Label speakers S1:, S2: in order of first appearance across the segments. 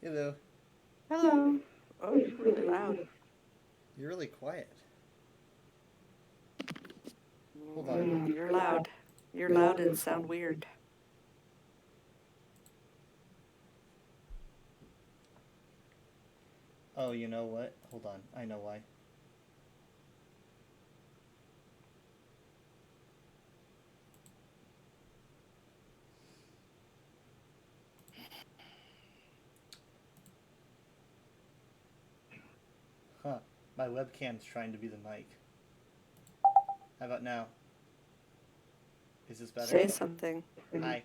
S1: Hello.
S2: Hello. Oh, you're really loud.
S1: You're really quiet. Hold on.
S2: You're loud. You're loud and sound weird.
S1: Oh, you know what? Hold on. I know why. Huh. My webcam's trying to be the mic. How about now? Is this better?
S2: Say something.
S1: Hi.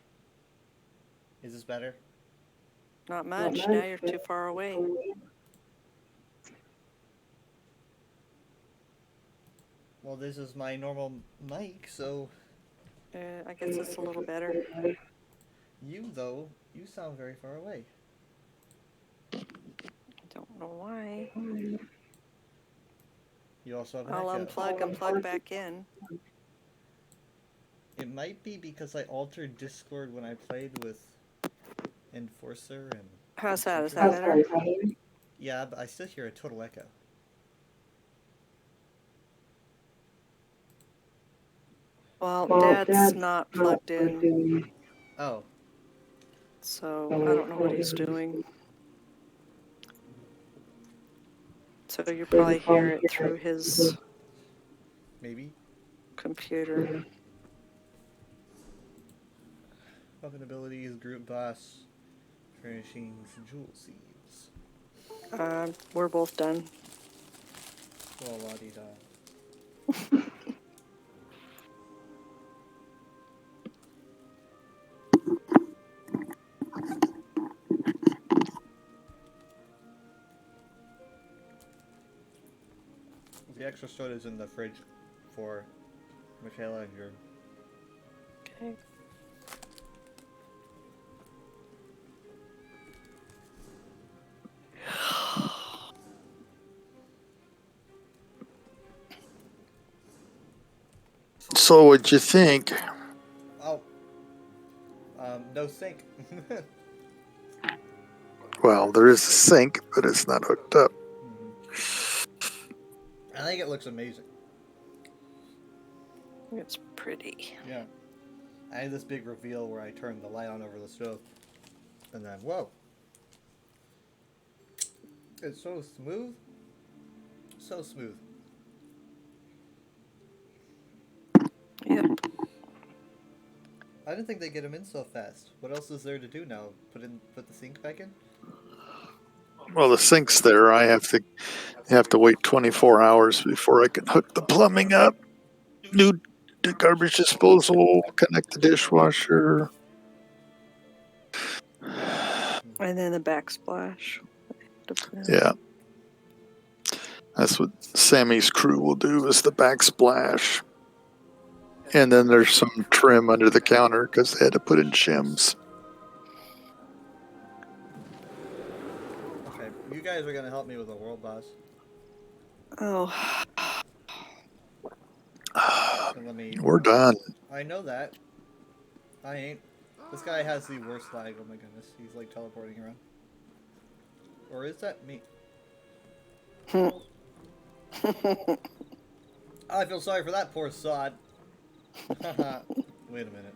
S1: Is this better?
S2: Not much. Now you're too far away.
S1: Well, this is my normal mic, so...
S2: I guess it's a little better.
S1: You, though, you sound very far away.
S2: I don't know why.
S1: You also have an
S2: I'll
S1: echo.
S2: unplug and plug back in.
S1: It might be because I altered Discord when I played with Enforcer and...
S2: How's that? Is that better?
S1: Yeah, but I still hear a total echo.
S2: Well, Dad's not plugged in,
S1: Oh.
S2: so I don't know what he's doing. So you probably hear it through his
S1: Maybe.
S2: computer.
S1: Weapon abilities, group boss, furnishings, jewel seeds.
S2: We're both done.
S1: Well, la-di-da. The extra soda's in the fridge for Michaela and your...
S2: Okay.
S3: So what'd you think?
S1: Oh. No sink.
S3: Well, there is a sink, but it's not hooked up.
S1: I think it looks amazing.
S2: It's pretty.
S1: Yeah. I had this big reveal where I turned the light on over the stove. And then, whoa. It's so smooth. So smooth.
S2: Yep.
S1: I didn't think they'd get them in so fast. What else is there to do now? Put the sink back in?
S3: Well, the sink's there. I have to wait 24 hours before I can hook the plumbing up. New garbage disposal, connect the dishwasher.
S2: And then the backsplash.
S3: Yeah. That's what Sammy's crew will do, is the backsplash. And then there's some trim under the counter because they had to put in shims.
S1: Okay, you guys are gonna help me with a world boss.
S2: Oh.
S1: So let me...
S3: We're done.
S1: I know that. I ain't. This guy has the worst lag. Oh my goodness, he's like teleporting around. Or is that me? I feel sorry for that poor sod. Wait a minute.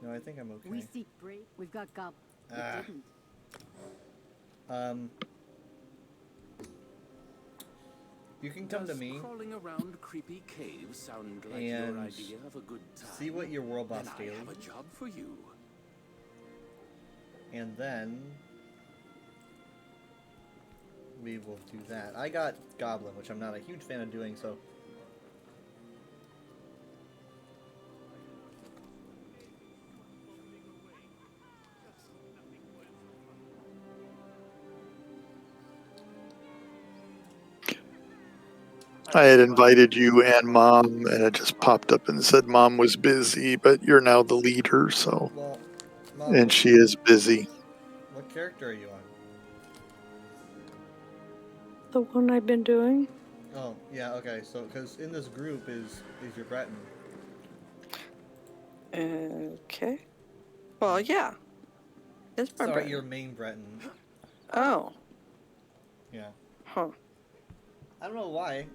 S1: No, I think I'm okay.
S4: We seek brave. We've got gob.
S1: Ah.
S4: Didn't.
S1: You can come to me.
S5: Crawling around creepy caves sound like
S1: and
S5: your idea of a good time.
S1: See what your world boss
S5: then
S1: daily.
S5: I have a job for you.
S1: And then we will do that. I got Goblin, which I'm not a huge fan of doing, so...
S3: I had invited you and Mom, and it just popped up and said Mom was busy, but you're now the leader, so.
S1: Well, Mom,
S3: And she is busy.
S1: what character are you on?
S2: The one I've been doing.
S1: Oh, yeah, okay. So, because in this group is your Breton.
S2: Okay. Well, yeah. It's my
S1: Sorry,
S2: Breton.
S1: your main Breton.
S2: Oh.
S1: Yeah.
S2: Huh.
S1: I don't know why.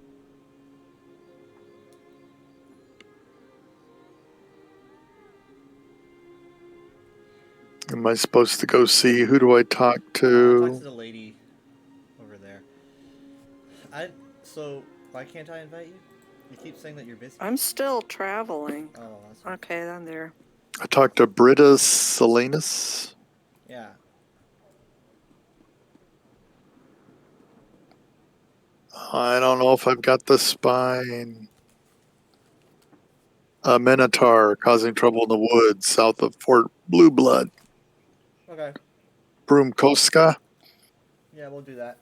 S3: Am I supposed to go see who do I talk
S1: Talk to
S3: to?
S1: the lady over there. So why can't I invite you? You keep saying that you're busy.
S2: I'm still traveling.
S1: Oh, that's right.
S2: Okay, I'm there.
S3: I talked to Britta Salinas.
S1: Yeah.
S3: I don't know if I've got the spine. A Minotaur causing trouble in the woods south of Fort Blue Blood.
S1: Okay.
S3: Brumkoska.
S1: Yeah, we'll do that.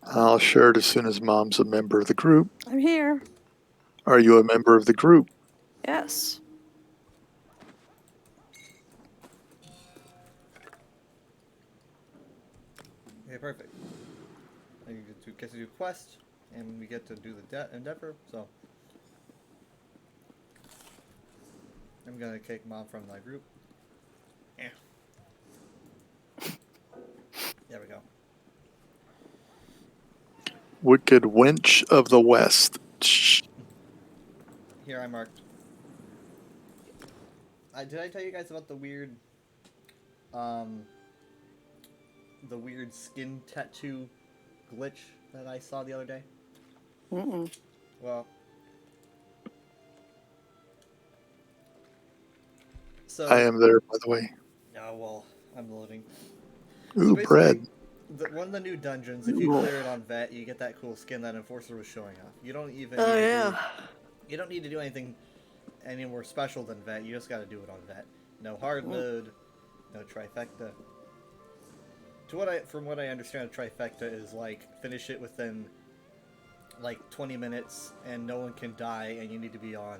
S3: I'll share it as soon as Mom's a member of the group.
S2: I'm here.
S3: Are you a member of the group?
S2: Yes.
S1: Okay, perfect. And you get to do quest, and we get to do the endeavor. So I'm gonna kick Mom from my group. Yeah. There we go.
S3: Wicked Wench of the West. Shh.
S1: Here I marked. Did I tell you guys about the weird skin tattoo glitch that I saw the other day?
S2: Mm-mm.
S1: Well, so
S3: I am there, by the way.
S1: oh well, I'm loading.
S3: Ooh,
S1: basically,
S3: bread.
S1: One of the new dungeons, if you clear it on vet, you get that cool skin that Enforcer was showing off. You don't even
S2: Oh,
S1: need to
S2: yeah.
S1: you don't need to do anything any more special than vet. You just got to do it on vet. No hard mode, no trifecta. From what I understand, a trifecta is like finish it within like 20 minutes and no one can die and you need to be on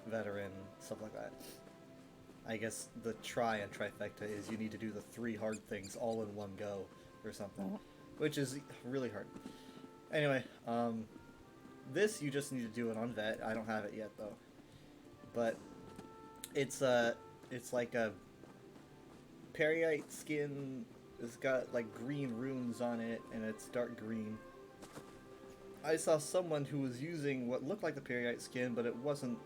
S1: veteran, stuff like that. I guess the try on trifecta is you need to do the 3 hard things all in one go or something, which is really hard. Anyway, this you just need to do it on vet. I don't have it yet though, but it's like a Periite skin. It's got like green runes on it and it's dark green. I saw someone who was using what looked like the Periite skin, but it wasn't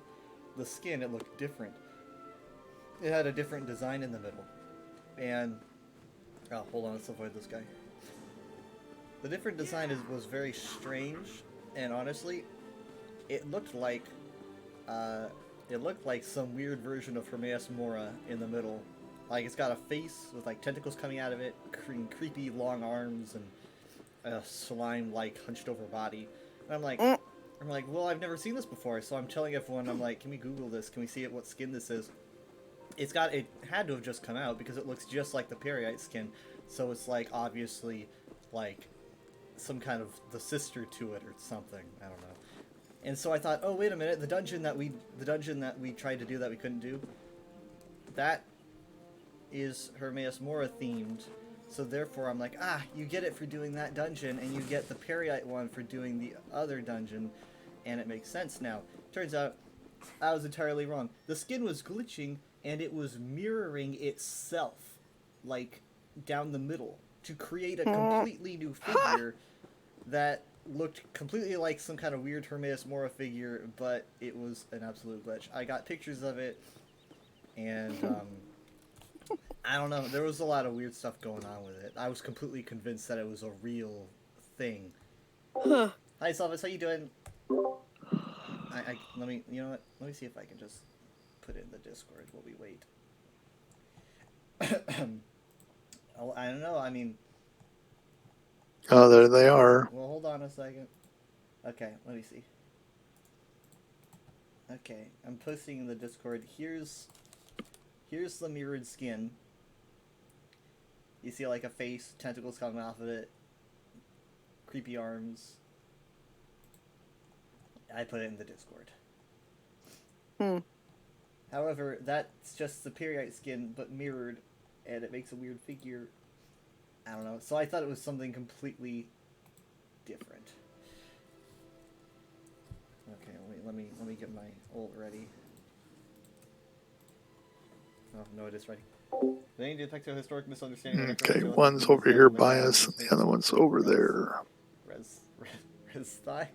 S1: the skin. It looked different. It had a different design in the middle. And oh, hold on, let's avoid this guy. The different design was very strange, and honestly, it looked like some weird version of Hermaeus Mora in the middle. Like it's got a face with like tentacles coming out of it, creepy long arms, and a slime-like hunched over body. And I'm like, well, I've never seen this before, so I'm telling everyone, I'm like, can we Google this? Can we see what skin this is? It had to have just come out because it looks just like the Periite skin, so it's like obviously like some kind of the sister to it or something. I don't know. And so I thought, oh wait a minute, the dungeon that we tried to do that we couldn't do, that is Hermaeus Mora themed. So therefore I'm like, you get it for doing that dungeon, and you get the Periite one for doing the other dungeon, and it makes sense now. Turns out I was entirely wrong. The skin was glitching, and it was mirroring itself, like, down the middle, to create a completely new figure that looked completely like some kind of weird Hermaeus Mora figure, but it was an absolute glitch. I got pictures of it, and, I don't know, there was a lot of weird stuff going on with it. I was completely convinced that it was a real thing.
S2: Huh.
S1: Hi, Salvis, how you doing? Let me, you know what, let me see if I can just put it in the Discord while we wait. Oh, I don't know, I mean...
S3: Oh, there they are.
S1: Well, hold on a second. Okay, let me see. Okay, I'm posting in the Discord. Here's the mirrored skin. You see like a face, tentacles coming off of it, creepy arms. I put it in the Discord.
S2: Hmm.
S1: However, that's just the periite skin, but mirrored, and it makes a weird figure. I don't know. So I thought it was something completely different. Okay, wait. Let me get my ult ready. Oh no, it is ready. They need to detect a historic misunderstanding. of
S3: Okay,
S1: necrophiliac
S3: one's
S1: means
S3: over
S1: that
S3: here
S1: the
S3: by
S1: ground
S3: us,
S1: is
S3: and the other one's over there.
S1: Res thigh?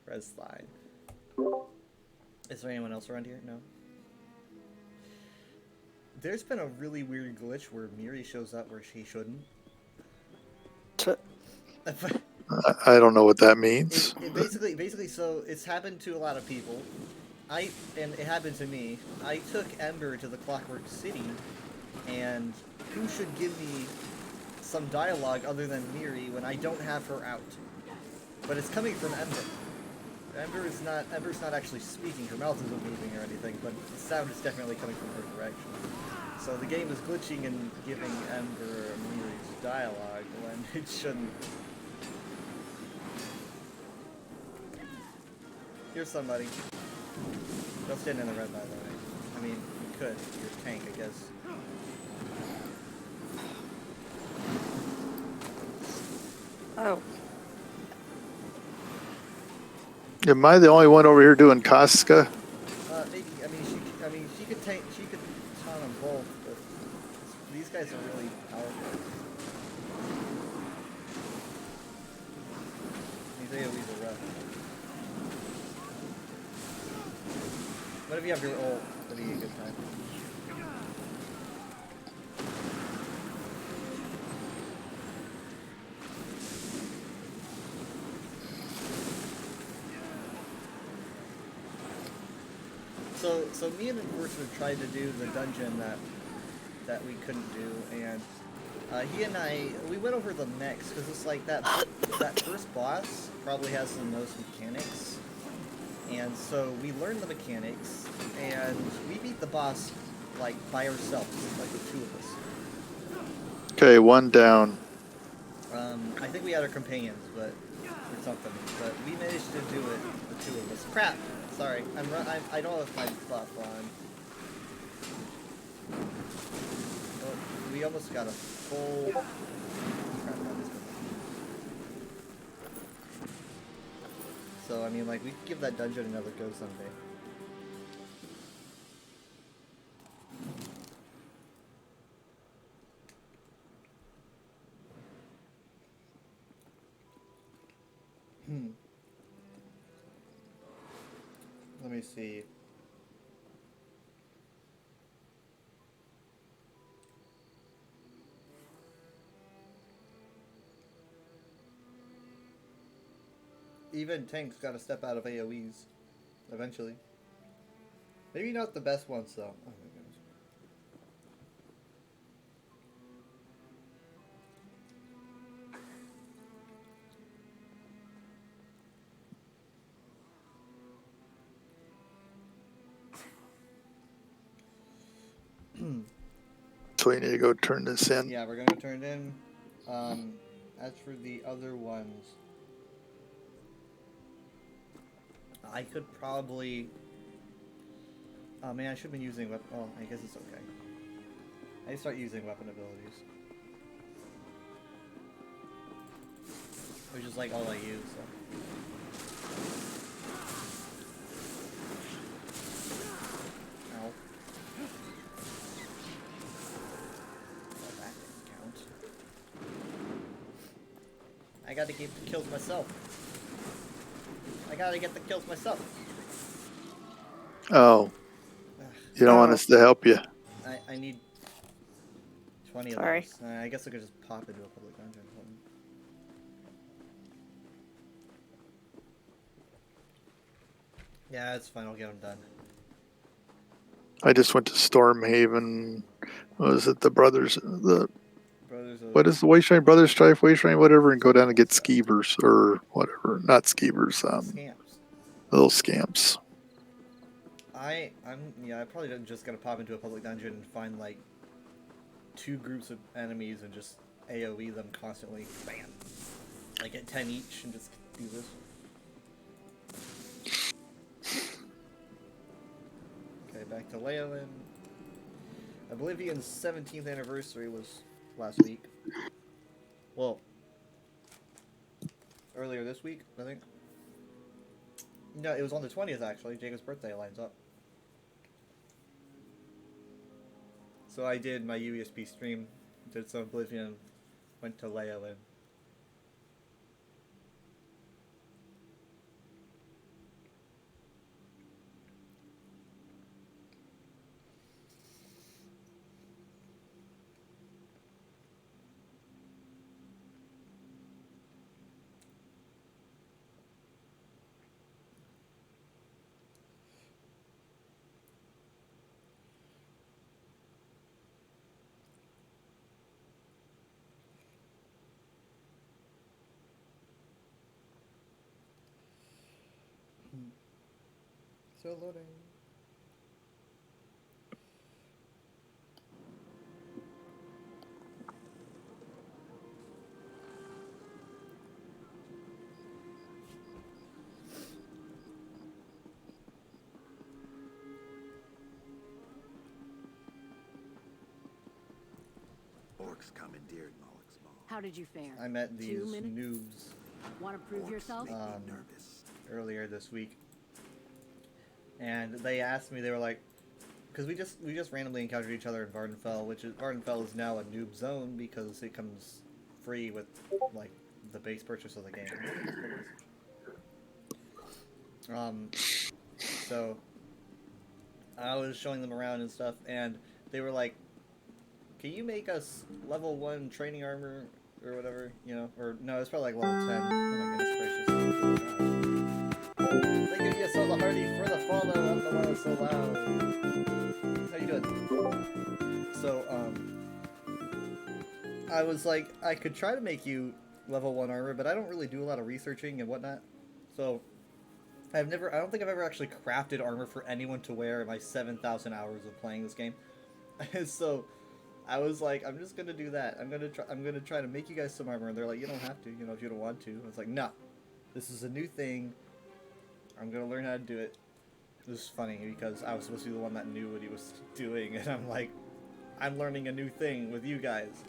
S1: Res thigh. Is there anyone else around here? No. There's been a really weird glitch where Miri shows up where she shouldn't.
S3: I don't know what that means.
S1: It basically, so it's happened to a lot of people. And it happened to me. I took Ember to the Clockwork City, and who should give me some dialogue other than Miri when I don't have her out? But it's coming from Ember. Ember's not actually speaking. Her mouth isn't moving or anything, but the sound is definitely coming from her direction. So the game is glitching and giving Ember Miri's dialogue when it shouldn't. Here's somebody. Don't stand in the red, by the way. I mean, you could. You're a tank, I guess.
S2: Oh.
S3: Am I the only one over here doing Casca?
S1: Maybe. I mean, she could tank. She could taunt them both, but these guys are really powerful. These AoEs are rough. What if you have your ult? That'd be a good time. So me and Enforcer tried to do the dungeon that we couldn't do, and he and we went over the mechs because it's like that first boss probably has the most mechanics, and so we learned the mechanics, and we beat the boss like by ourselves, like the two of us.
S3: Okay, one down.
S1: I think we had our companions, but or something, but we managed to do it, the two of us. Crap. Sorry, I don't have my buff on. Oh, we almost got a full. Crap, not this one. So I mean, like, we could give that dungeon another go someday. Let me see. Even tanks gotta step out of AoEs eventually. Maybe not the best ones though. Oh my goodness.
S3: So we need to go turn this in.
S1: Yeah, we're gonna turn it in. As for the other ones, I could probably. Oh man, I should have been using weapon. Oh, I guess it's okay. I start using weapon abilities, which is like all I use. So. Ow. Oh, that didn't count. I gotta get the kills myself. I gotta get the kills myself.
S3: Oh, you don't want us to help you.
S1: I need 20 of
S2: Sorry.
S1: those. I guess I could just pop into a public dungeon or something. Yeah, it's fine. I'll get them done.
S3: I just went to Stormhaven. What was it? The brothers.
S1: Brothers of...
S3: What is the Wayshrine Brothers Strife? Wayshrine, whatever, and go down and get skeevers or whatever. Not skeevers.
S1: Scamps.
S3: Little scamps.
S1: I'm probably just gonna pop into a public dungeon and find like 2 groups of enemies and just AoE them constantly. Bam! I get 10 each and just do this. Okay, back to Leyland. Oblivion's 17th anniversary was last week. Well, earlier this week, I think. No, it was on the 20th actually. Jacob's birthday lines up. So I did my UESP stream, did some Oblivion, went to Leyland. Still loading.
S4: Orcs commandeered Moloch's Maw.
S6: How did you fare?
S1: I met these
S6: 2 minutes?
S1: noobs
S6: Want to prove
S4: Orcs
S6: yourself?
S4: make me nervous.
S1: earlier this week, and they asked me. They were like, because we just randomly encountered each other in Vardenfell, which is Vardenfell is now a noob zone because it comes free with like the base purchase of the game. So I was showing them around and stuff, and they were like, "Can you make us level 1 training armor or whatever? You know, or no, it's probably like level 10." Oh my goodness gracious! Thank you, yes, so the Hardy for the follow. I don't know why it's so loud. How you doing? So I was like, I could try to make you level 1 armor, but I don't really do a lot of researching and whatnot. So I don't think I've ever actually crafted armor for anyone to wear in my 7,000 hours of playing this game. So I was like, I'm just gonna do that. I'm gonna try to make you guys some armor, and they're like, you don't have to, you know, if you don't want to. I was like, no, this is a new thing. I'm gonna learn how to do it. It was funny because I was supposed to be the one that knew what he was doing, and I'm like, I'm learning a new thing with you guys.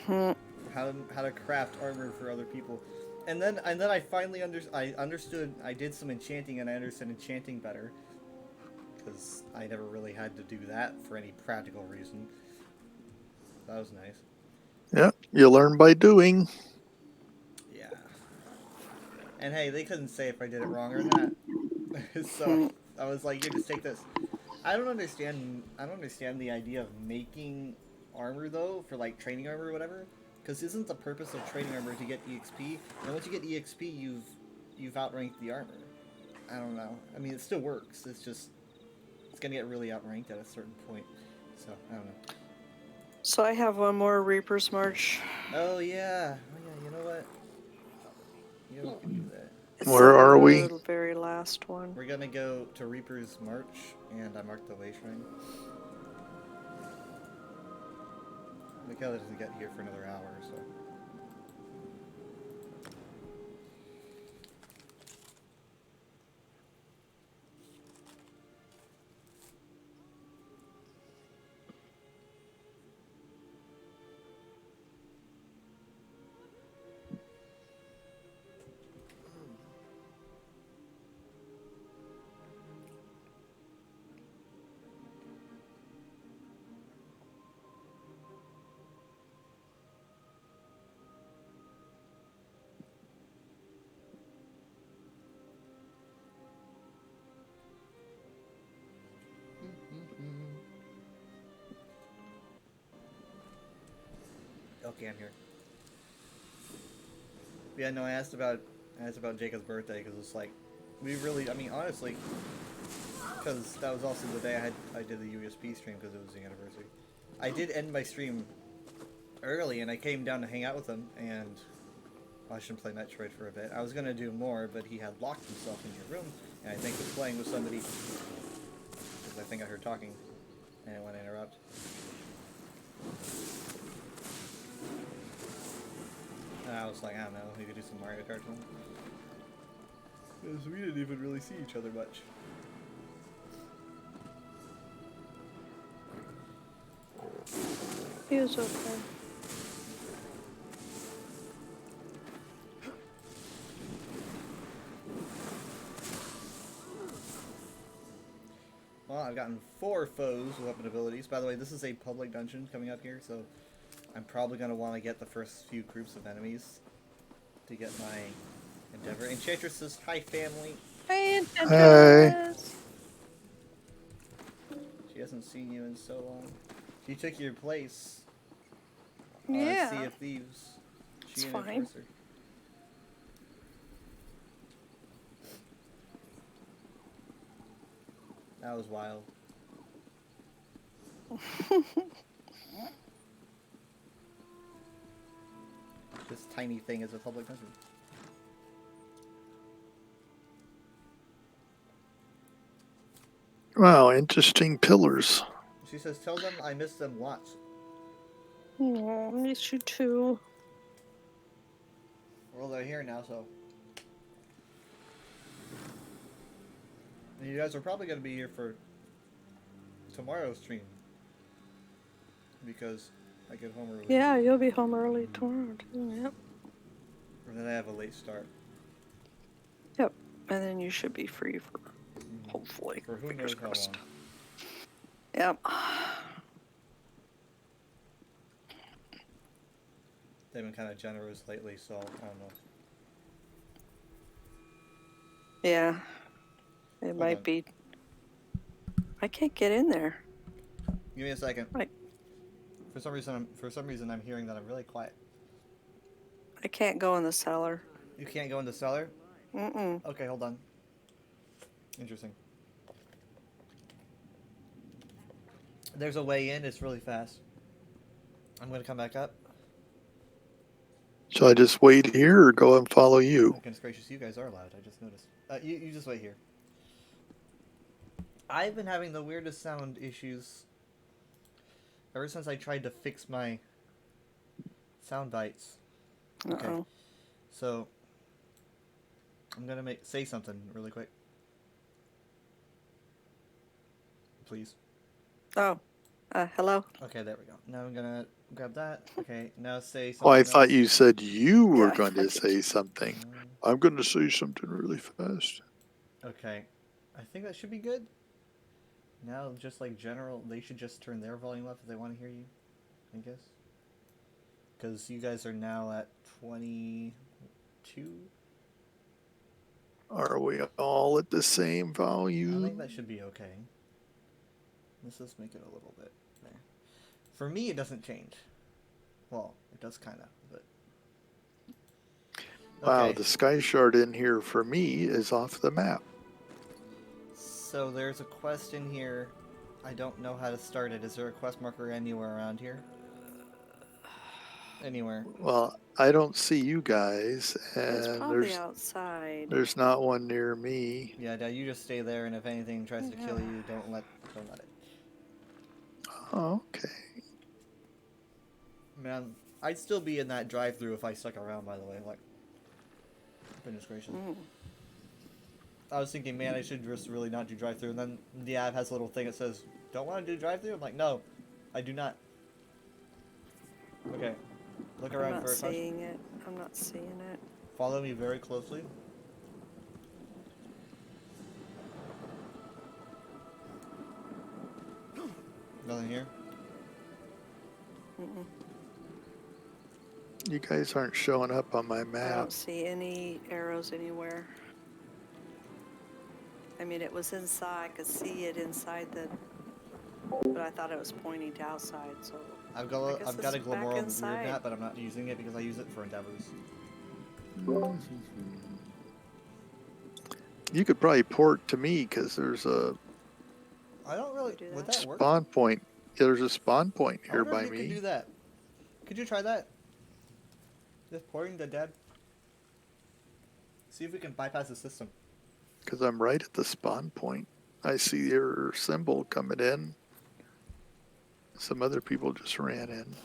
S1: How to craft armor for other people. And then I finally understood. I did some enchanting, and I understood enchanting better, because I never really had to do that for any practical reason. That was nice.
S3: Yeah, you learn by doing.
S1: Yeah. And hey, they couldn't say if I did it wrong or not. So I was like, "You just take this." I don't understand the idea of making armor though, for like training armor or whatever. Because isn't the purpose of training armor to get EXP? And once you get EXP, you've outranked the armor. I don't know. I mean, it still works. It's just it's gonna get really outranked at a certain point. So I don't know.
S2: So I have one more Reaper's March.
S1: Oh yeah. You know what? Yeah, we can do that.
S2: It's
S3: Where are we?
S2: The very last one.
S1: We're gonna go to Reaper's March, and I marked the way shrine. Mikaela doesn't get here for another hour or so. Okay, I'm here. Yeah, no, I asked about Jacob's birthday because it's like, I mean, honestly, because that was also the day I did the USP stream because it was the anniversary. I did end my stream early, and I came down to hang out with him and watch him play Metroid for a bit. I was gonna do more, but he had locked himself in your room, and I think was playing with somebody. Because I think I heard talking, and I want to interrupt. And I was like, I don't know, we could do some Mario Kart one. Because we didn't even really see each other much.
S2: He was okay.
S1: Well, I've gotten 4 foes with weapon abilities. By the way, this is a public dungeon coming up here, so I'm probably going to want to get the first few groups of enemies to get my endeavor. Enchantress says, hi, family.
S2: Hey,
S3: Hey.
S2: Enchantress!
S1: She hasn't seen you in so long. She took your place
S2: Yeah.
S1: on Sea of Thieves. She
S2: It's
S1: and
S2: fine.
S1: Enforcer. That was wild. This tiny thing is a public dungeon.
S3: Wow, interesting pillars.
S1: She says, tell them I miss them lots.
S2: Oh, miss you too.
S1: Well, they're here now, so. And you guys are probably going to be here for tomorrow's stream. Because I get home early.
S2: Yeah, you'll be home early tomorrow too. Yep.
S1: And then I have a late start.
S2: Yep. And then you should be free for hopefully.
S1: For who
S2: Fingers
S1: knows how
S2: crossed.
S1: long.
S2: Yep.
S1: They've been kind of generous lately, so I don't know.
S2: Yeah. It
S1: Hold
S2: might
S1: on.
S2: be. I can't get in there.
S1: Give me a second.
S2: Right.
S1: For some reason, I'm hearing that I'm really quiet.
S2: I can't go in the cellar.
S1: You can't go in the cellar?
S2: Mm-mm.
S1: Okay, hold on. Interesting. There's a way in. It's really fast. I'm gonna come back up.
S3: Shall I just wait here or go and follow you?
S1: Goodness gracious, you guys are loud. I just noticed. You just wait here. I've been having the weirdest sound issues ever since I tried to fix my sound bites. Okay.
S2: Uh-oh.
S1: So I'm gonna say something really quick. Please.
S2: Oh. Hello?
S1: Okay, there we go. Now I'm gonna grab that. Okay, now say something.
S3: Oh, I thought
S1: else.
S3: you said you were
S2: Yeah, I
S3: going to
S2: thought
S3: say something.
S1: Um,
S3: I'm going to say something really fast.
S1: Okay, I think that should be good. Now, just like general, they should just turn their volume up if they want to hear you, I guess. Because you guys are now at 22.
S3: Are we all at the same
S1: I think
S3: volume?
S1: that should be okay. Let's just make it a little bit there. For me, it doesn't change. Well, it does kind of, but.
S3: Wow,
S1: Okay.
S3: the sky shard in here for me is off the map.
S1: So there's a quest in here. I don't know how to start it. Is there a quest marker anywhere around here? Anywhere.
S3: Well, I don't see you guys,
S2: It's
S3: and
S2: probably outside.
S3: there's not one near me.
S1: Yeah, now you just stay there, and if anything tries to kill you, don't let it.
S3: Oh, okay.
S1: Man, I'd still be in that drive-through if I stuck around. By the way, like, goodness gracious.
S2: Mm.
S1: I was thinking, man, I should just really not do drive-through, and then the app has a little thing that says, "Don't want to do drive-through." I'm like, no, I do not. Okay, look
S2: I'm
S1: around
S2: not
S1: for a question.
S2: seeing it. I'm not seeing it.
S1: Follow me very closely. Nothing here.
S2: Mm-mm.
S3: You guys aren't showing up on my
S2: I
S3: map.
S2: don't see any arrows anywhere. I mean, it was inside. I could see it inside the... But I thought it was pointing to outside, so...
S1: I've
S2: I
S1: got
S2: guess
S1: I've got a
S2: it's back
S1: Glamora weird
S2: inside.
S1: map, but I'm not using it because I use it for endeavors.
S3: You could probably port to me because there's a
S1: I don't really.
S2: Do
S1: Would
S2: that?
S1: that work?
S3: spawn point. Yeah, there's a spawn point
S1: I
S3: here
S1: wonder
S3: by
S1: if you can
S3: me.
S1: do that. Could you try that? Just porting to dead. See if we can bypass the system.
S3: Because I'm right at the spawn point. I see your symbol coming in. Some other people just ran in.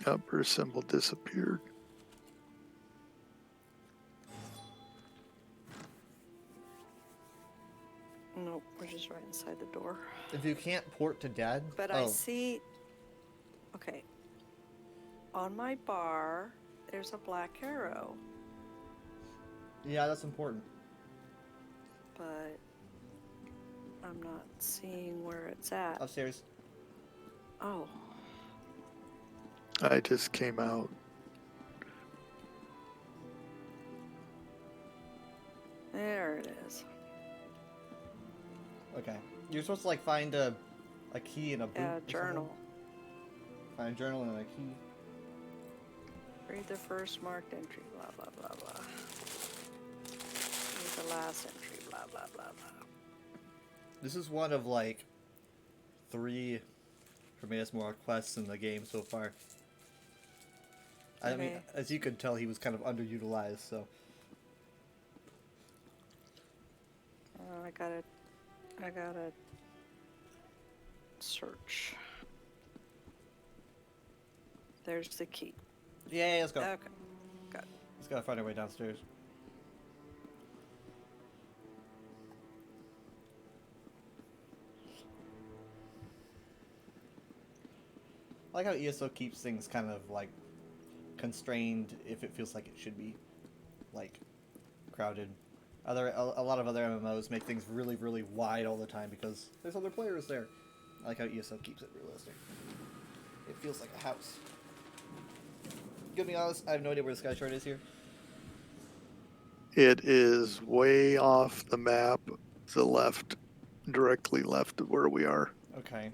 S3: Yep, her symbol disappeared.
S2: Nope, we're just right inside the door.
S1: If you can't port to dad,
S2: But I see. Okay. On my bar, there's a black arrow,
S1: yeah, that's important.
S2: but I'm not seeing where it's at.
S1: Upstairs.
S2: Oh,
S3: I just came out.
S2: there it is.
S1: Okay. You're supposed to like find a key in a boot.
S2: Yeah,
S1: or something.
S2: journal.
S1: Find a journal and a key.
S2: Read the first marked entry, blah, blah, blah, blah. Read the last entry, blah, blah, blah, blah.
S1: This is one of like 3 Prometheus More quests in the game so far. I mean,
S2: Okay.
S1: as you could tell, he was kind of underutilized, so.
S2: I gotta search. There's the key.
S1: Yeah, let's go.
S2: Okay, good.
S1: Let's gotta find our way downstairs. I like how ESO keeps things kind of like constrained if it feels like it should be, like crowded. A lot of other MMOs make things really, really wide all the time because there's other players there. I like how ESO keeps it realistic. It feels like a house. Gonna be honest, I have no idea where the sky shard is here.
S3: It is way off the map, to the left, directly left of where we are.
S1: Okay.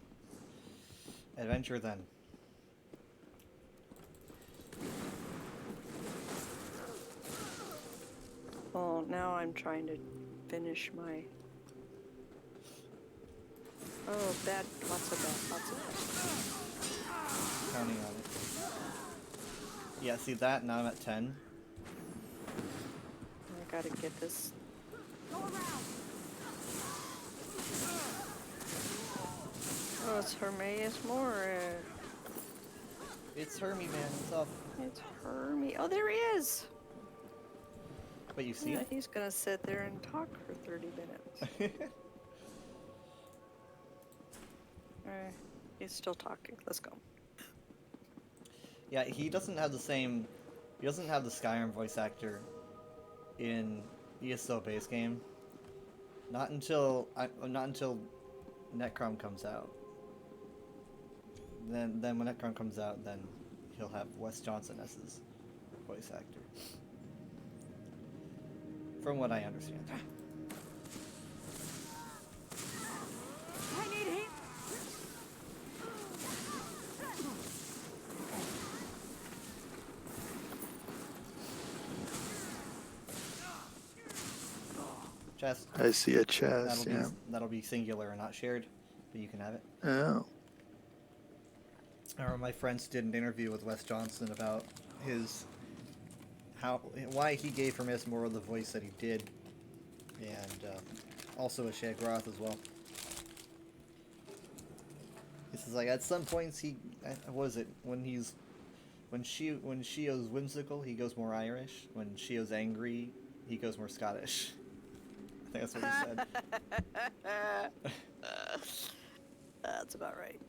S1: Adventure then.
S2: Well, now I'm trying to finish my. Oh, bad. Lots of bad. Lots of bad.
S1: Counting on it. Yeah, see that? Now I'm at 10.
S2: I gotta get this. Oh, it's Hermaeus More.
S1: It's Hermie, man. What's up?
S2: It's Hermie. Oh, there he is.
S1: But you see
S2: Yeah,
S1: it?
S2: he's gonna sit there and talk for 30 minutes. He's still talking. Let's go.
S1: Yeah, he doesn't have the same. He doesn't have the Skyrim voice actor in ESO base game. Not until Necrom comes out. Then when Necrom comes out, then he'll have Wes Johnson as his voice actor. From what I understand. Chest.
S3: I see a chest,
S1: That'll be singular and not shared, but you can have it.
S3: Oh.
S1: I remember my friends did an interview with Wes Johnson about why he gave Hermes more of the voice that he did, and also a Shagroth as well. This is like at some points what is it when Shio's whimsical he goes more Irish, when Shio's angry he goes more Scottish. I think that's what he said.
S2: That's about right.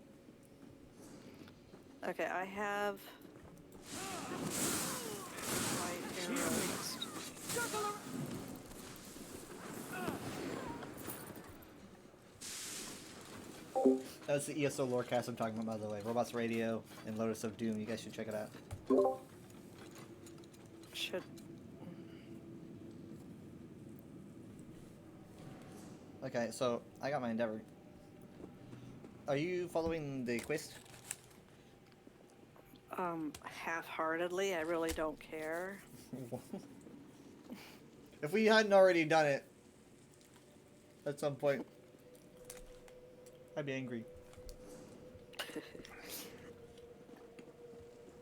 S2: Okay, I have my arrow list.
S1: That's the ESO Lorecast I'm talking about, by the way. Robots Radio and Lotus of Doom. You guys should check it out.
S2: Should.
S1: Okay, so I got my Endeavor. Are you following the quest?
S2: Half-heartedly. I really don't care.
S1: If we hadn't already done it at some point, I'd be angry.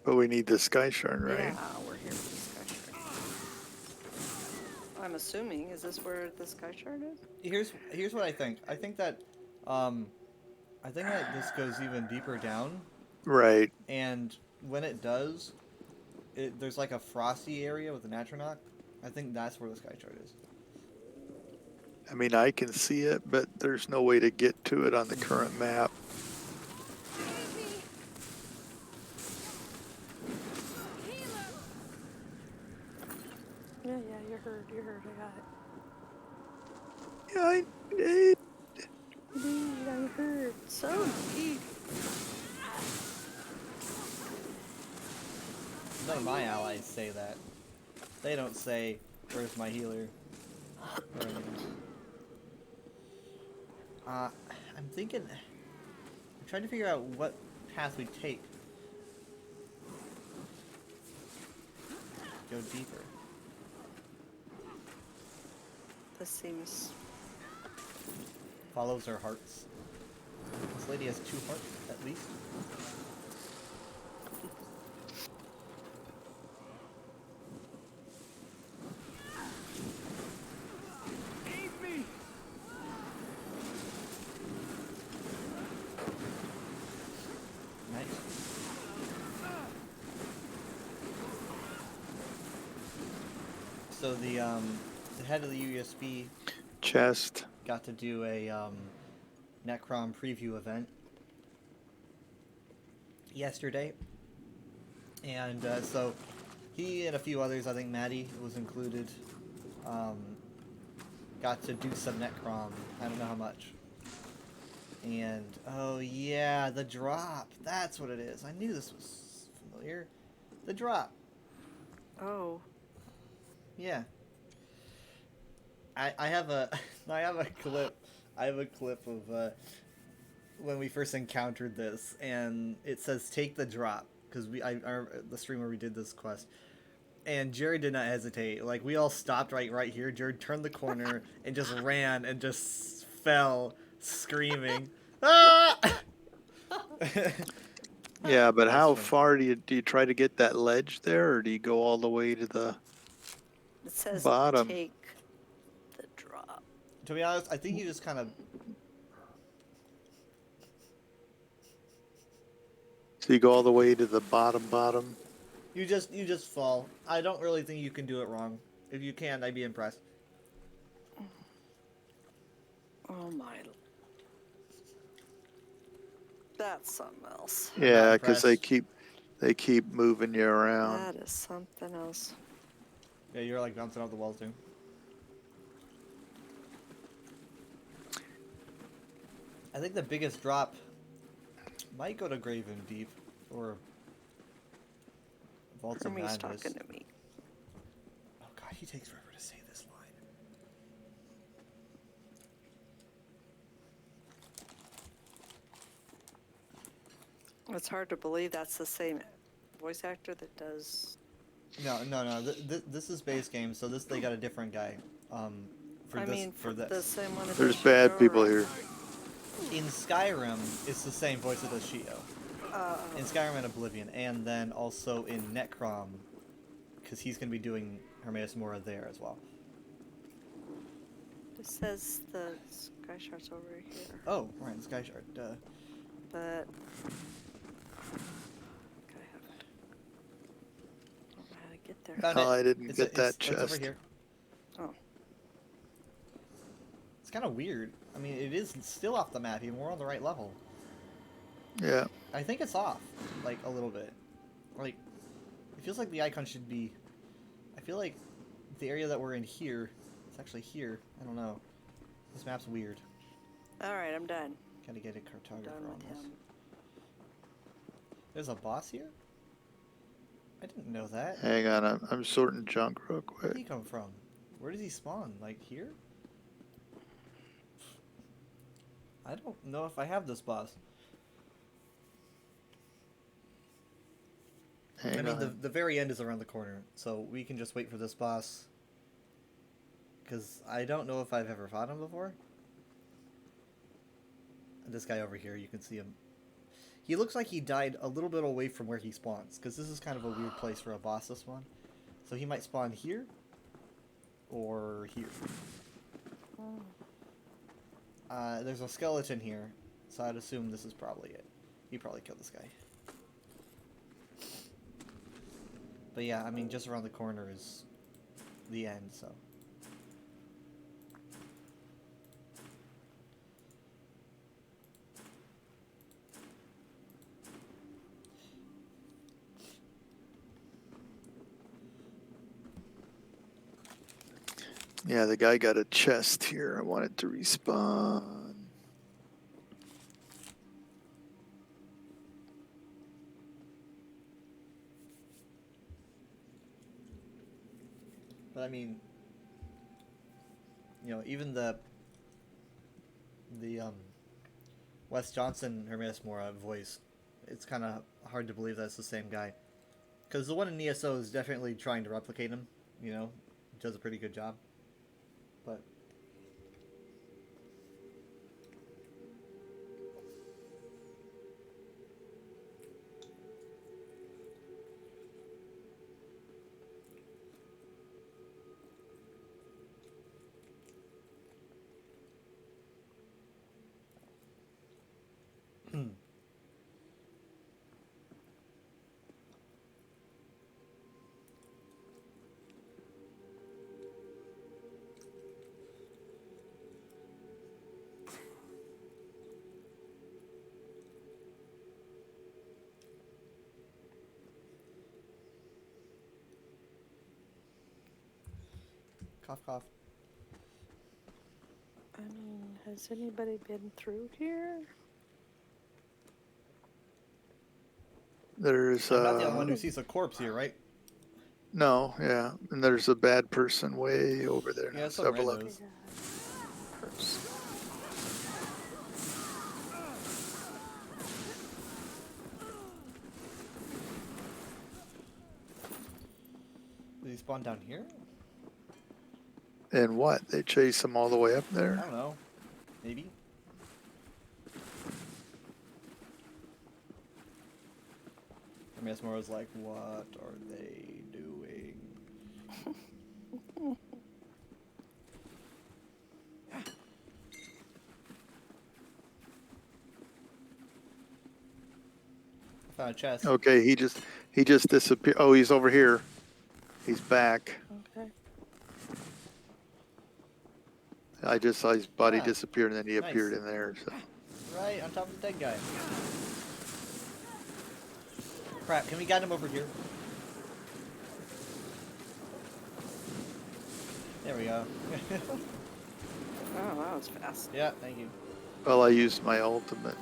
S3: But we need the Sky Shard, right?
S2: Yeah, we're here for discussion. I'm assuming, is this where the Sky Shard is?
S1: Here's what I think. I think that this goes even deeper down,
S3: Right.
S1: and when it does, there's like a frosty area with an Atronach. I think that's where the Sky Shard is.
S3: I mean, I can see it, but there's no way to get to it on the current map.
S2: Yeah, you're hurt. You're hurt. I got it.
S3: Yeah, I,
S2: Dude, I'm hurt. So deep.
S1: None of my allies say that. They don't say, "Where's my healer?" Or anything. I'm thinking. I'm trying to figure out what path we take. Go deeper.
S2: This seems.
S1: Follows our hearts. This lady has 2 hearts, at least. Nice. So the head of the USP
S3: chest.
S1: got to do a Necrom preview event yesterday, and so he and a few others, I think Maddie was included, got to do some Necrom. I don't know how much. And oh yeah, the drop. That's what it is. I knew this was familiar. The drop.
S2: Oh.
S1: Yeah. I have a I have a clip. I have a clip of when we first encountered this, and it says "take the drop" because the stream where we did this quest, and Jared did not hesitate. Like we all stopped right here. Jared turned the corner and just ran and just fell screaming. Ah!
S3: Yeah, but
S1: That's
S3: how
S1: fun.
S3: far do you try to get that ledge there, or do you go all the way to the
S2: It says
S3: bottom?
S2: take the drop.
S1: To be honest, I think you just kind of.
S3: So you go all the way to the bottom?
S1: You just fall. I don't really think you can do it wrong. If you can, I'd be impressed.
S2: Oh my. That's something else.
S3: Yeah, because they
S1: impressed.
S3: keep moving you around.
S2: That is something else.
S1: Yeah, you're like bouncing off the walls too. I think the biggest drop might go to Graven Deep or Vaults of
S2: Hermes
S1: Madness.
S2: talking to me.
S1: Oh god, he takes forever to say this line.
S2: It's hard to believe that's the same voice actor that does.
S1: No. This is base game, so they got a different guy. For
S2: I
S1: this,
S2: mean,
S1: for
S2: the
S1: this.
S2: same one. as
S3: There's
S2: Ishidori.
S3: bad people here.
S1: In Skyrim, it's the same voice as Shio. In Skyrim and Oblivion, and then also in Necrom, because he's going to be doing Hermaeus Mora there as well.
S2: It says the Sky Shard's over here,
S1: Oh, right, the Sky Shard. Duh.
S2: but. Okay, I don't know how to get there.
S1: Found
S3: Oh,
S1: it.
S3: I didn't get that
S1: It's over
S3: chest.
S1: here.
S2: Oh.
S1: It's kind of weird. I mean, it is still off the map, even we're on the right level.
S3: Yeah.
S1: I think it's off, like, a little bit. Like, it feels like the icon should be... I feel like the area that we're in here, it's actually here. I don't know. This map's weird.
S2: Alright, I'm done.
S1: Gotta get a cartographer
S2: Done
S1: on
S2: with
S1: this.
S2: him.
S1: There's a boss here? I didn't know that.
S3: Hang on, I'm sorting junk real
S1: Where did he
S3: quick.
S1: come from? Where does he spawn? Like, here? I don't know if I have this boss.
S3: Hang
S1: I mean,
S3: on.
S1: the very end is around the corner, so we can just wait for this boss. Because I don't know if I've ever fought him before. This guy over here, you can see him. He looks like he died a little bit away from where he spawns, because this is kind of a weird place for a boss to spawn. So he might spawn here, or here. There's a skeleton here, so I'd assume this is probably it. He probably killed this guy. But yeah, I mean, just around the corner is the end, so.
S3: Yeah, the guy got a chest here. I wanted to respawn.
S1: But I mean, you know, even the Wes Johnson Hermes Mora voice, it's kind of hard to believe that's the same guy. Because the one in ESO is definitely trying to replicate him, you know, does a pretty good job. But cough, cough.
S2: I mean, has anybody been through here?
S3: There's
S1: I'm not the only one who sees a corpse here, right?
S3: no, yeah, and there's a bad person way over there.
S1: Yeah,
S3: now.
S1: some
S3: Several of them.
S1: randos.
S2: Person.
S1: Did he spawn down here?
S3: And what? They chase them all the way up
S1: I
S3: there?
S1: don't know. Maybe. Hermes Mora's like, what are they doing? I found a chest.
S3: Okay, he just disappeared. Oh, he's over here. He's back.
S2: Okay.
S3: I just saw his body
S1: Ah,
S3: disappear and then he
S1: nice.
S3: appeared in there. So.
S1: Right on top of the dead guy. Crap, can we get him over here? There we go.
S2: Oh, that was fast.
S1: Yeah, thank you.
S3: Well, I used my ultimate.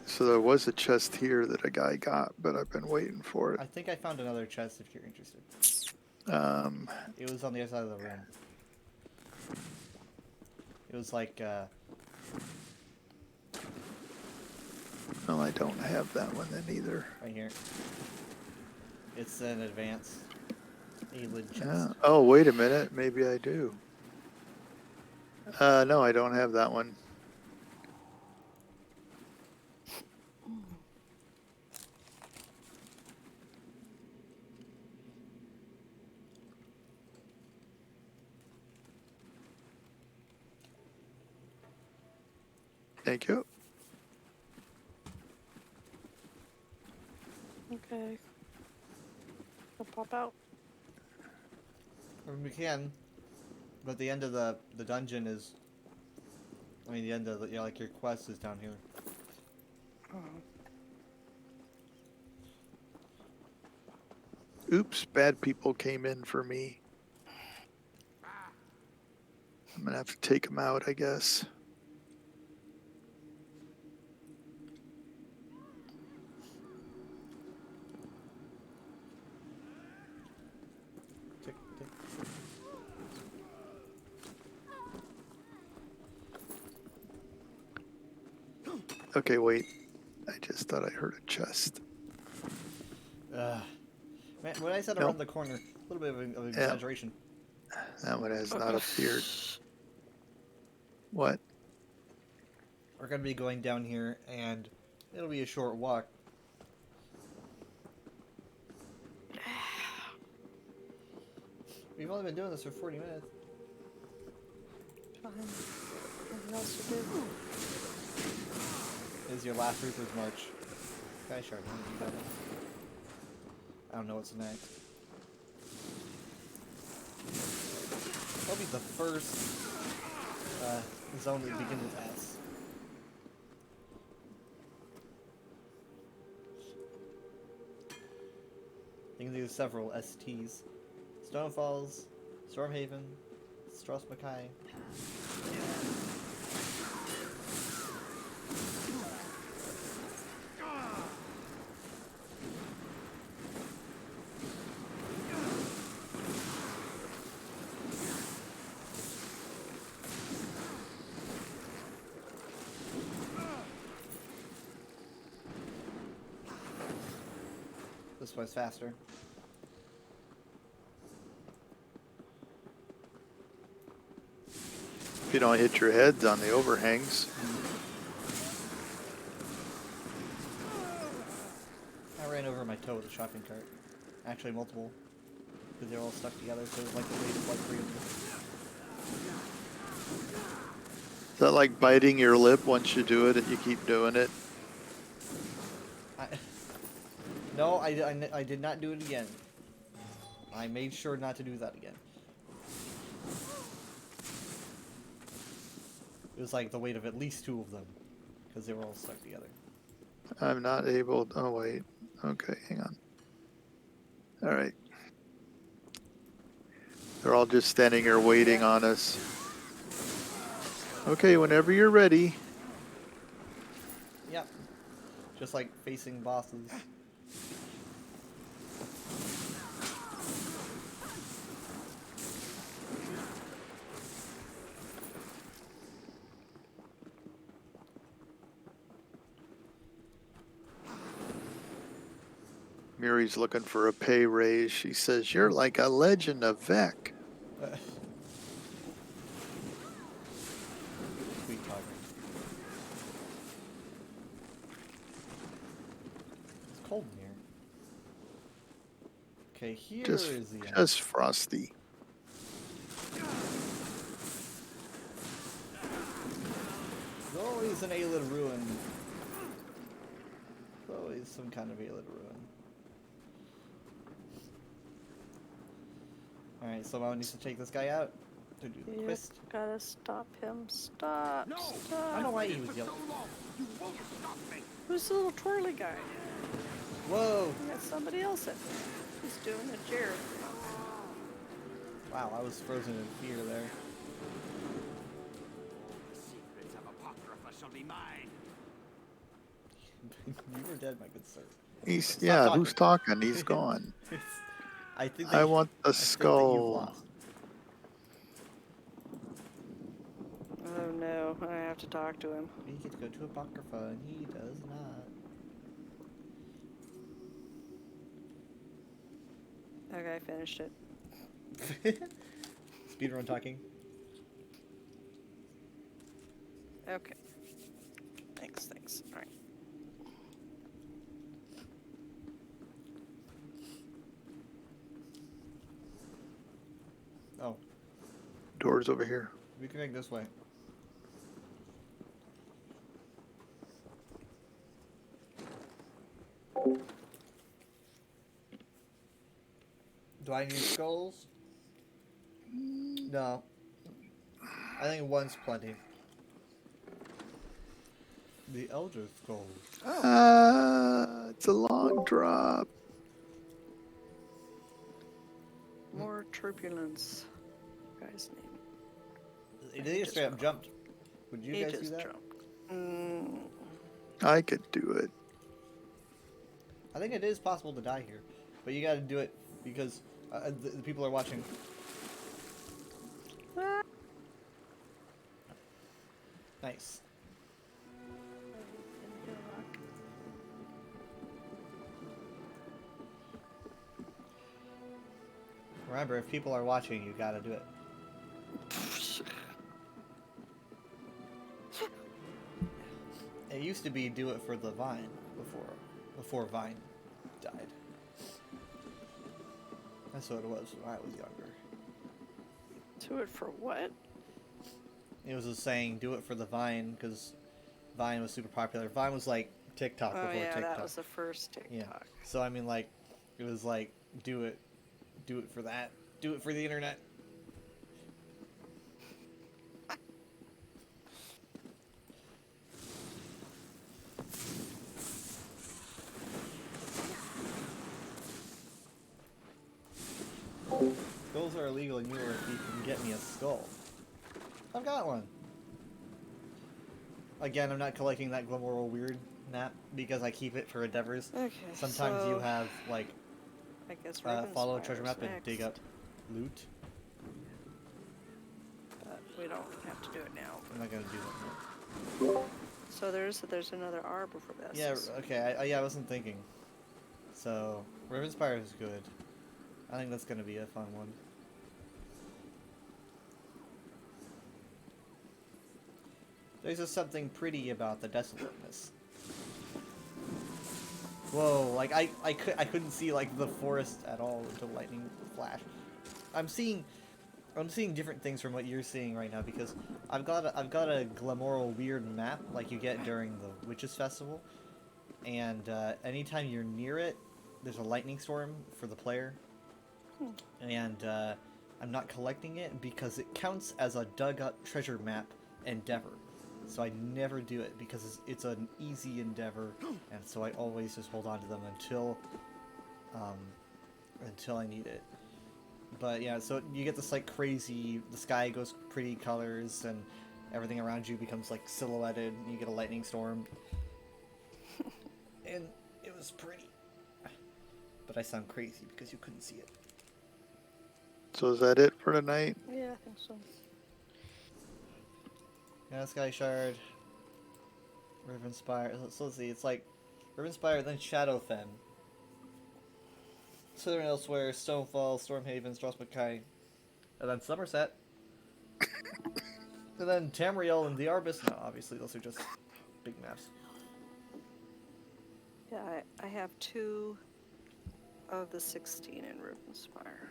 S3: So there was a chest here that a guy got, but I've been waiting for it.
S1: I think I found another chest if you're interested.
S3: Um,
S1: It was on the other side of the room. It was like,
S3: no, I don't have that one then either.
S1: right here. It's an advance. Alien chest.
S3: Yeah. Oh, wait a minute. Maybe I do. No, I don't have that one. Thank you.
S2: Okay. I'll pop out.
S1: I mean, we can, but the end of the dungeon is, I mean, the end of the, you know, like your quest is down here.
S2: Oh.
S3: Oops, bad people came in for me. I'm gonna have to take them out, I guess.
S1: Tick, tick.
S3: Okay, wait. I just thought I heard a chest.
S1: Man, when I said
S3: Nope.
S1: around the corner, a little bit of an exaggeration.
S3: That one has not appeared. What?
S1: We're gonna be going down here, and it'll be a short walk. We've only been doing this for 40 minutes.
S2: Fine. Nothing else to do.
S1: This is your last Reaper's March. Guy Shard, you got it. I don't know what's next. That'll be the first zone that begins with S. You can do several STs. Stonefalls, Stormhaven, Strauss Mackay. This one's faster.
S3: If you don't hit your heads on the overhangs.
S1: I ran over my toe with a shopping cart. Actually, multiple. Because they're all stuck together, so it was like the weight of like 3 of them.
S3: Is that like biting your lip once you do it and you keep doing it?
S1: No, I did not do it again. I made sure not to do that again. It was like the weight of at least 2 of them. Because they were all stuck together.
S3: I'm not able. Oh, wait. Okay, hang on. All right. They're all just standing here waiting on us. Okay, whenever you're ready.
S1: Yep. Just like facing bosses.
S3: Muri's looking for a pay raise. She says, "You're like a legend of Vec."
S1: Sweet talking. It's cold in here. Okay, here
S3: Just,
S1: is the end.
S3: just frosty.
S1: There's always an Aelid ruin. There's always some kind of Aelid ruin. Alright, someone needs to take this guy out to do the
S2: Yep,
S1: quest.
S2: gotta stop him. Stop.
S1: I don't know
S2: Stop.
S1: why he was yelling.
S2: Who's the little twirly guy?
S1: Whoa!
S2: We got somebody else in there. He's doing a Jared.
S1: Wow, I was frozen in fear there.
S5: The secrets of Apocrypha shall be mine.
S1: You were dead, my good sir.
S3: He's
S1: Stop
S3: who's talking? He's gone.
S1: I think
S3: I want the
S1: I think that you've
S3: skull.
S1: lost.
S2: Oh no, I have to talk to him.
S1: We get to go to Apocrypha, and he does not.
S2: Okay, I finished it.
S1: Speedrun talking.
S2: Okay. Thanks. Alright.
S1: Oh,
S3: Doors over here.
S1: we can make this way. Do I need skulls? No. I think one's plenty. The Elder Scroll.
S3: It's a long drop.
S2: More turbulence. Guy's name.
S1: They just straight up jumped. Would you
S2: He
S1: guys do
S2: just
S1: that?
S2: jumped.
S3: I could do it.
S1: I think it is possible to die here, but you gotta do it because the people are watching.
S2: Ah.
S1: Nice. Remember, if people are watching, you gotta do it. It used to be do it for the Vine before Vine died. That's what it was when I was younger.
S2: Do it for what?
S1: It was a saying, do it for the Vine, because Vine was super popular. Vine was like TikTok
S2: Oh
S1: before
S2: yeah,
S1: TikTok.
S2: that was the first TikTok.
S1: Yeah. So I mean, like, It was like, do it for that, do it for the internet. Those are illegal and you are a thief. You can get me a skull. I've got one. Again, I'm not collecting that Glamorrow Weird map because I keep it for endeavors.
S2: Okay.
S1: Sometimes
S2: so
S1: you have, like,
S2: I guess
S1: follow a treasure map and
S2: next,
S1: dig up loot.
S2: but we don't have to do it now.
S1: I'm not gonna do that.
S2: So there's another arbor for this.
S1: Yeah, okay, I wasn't thinking. So, Rivenspire is good. I think that's gonna be a fun one. There's just something pretty about the desolateness. Whoa, like I couldn't see like the forest at all until lightning flashed. I'm seeing different things from what you're seeing right now because I've got a Glamorrow Weird map like you get during the Witches Festival, and anytime you're near it, there's a lightning storm for the player, and I'm not collecting it because it counts as a dug up treasure map endeavor. So I never do it because it's an easy endeavor, and so I always just hold on to them until I need it. But yeah, so you get this like crazy, the sky goes pretty colors and everything around you becomes like silhouetted, and you get a lightning storm. And it was pretty. But I sound crazy because you couldn't see it.
S3: So is that it for tonight?
S2: Yeah, I think so.
S1: Yeah, Sky Shard, Rivenspire. So let's see, it's like Rivenspire, then Shadowfen, Southern Elsewhere, Stonefall, Stormhaven, Strasbourg, and then Somerset. And then Tamriel and the Arbus. No, obviously those are just big maps.
S2: Yeah, I have 2 of the 16 in Rivenspire.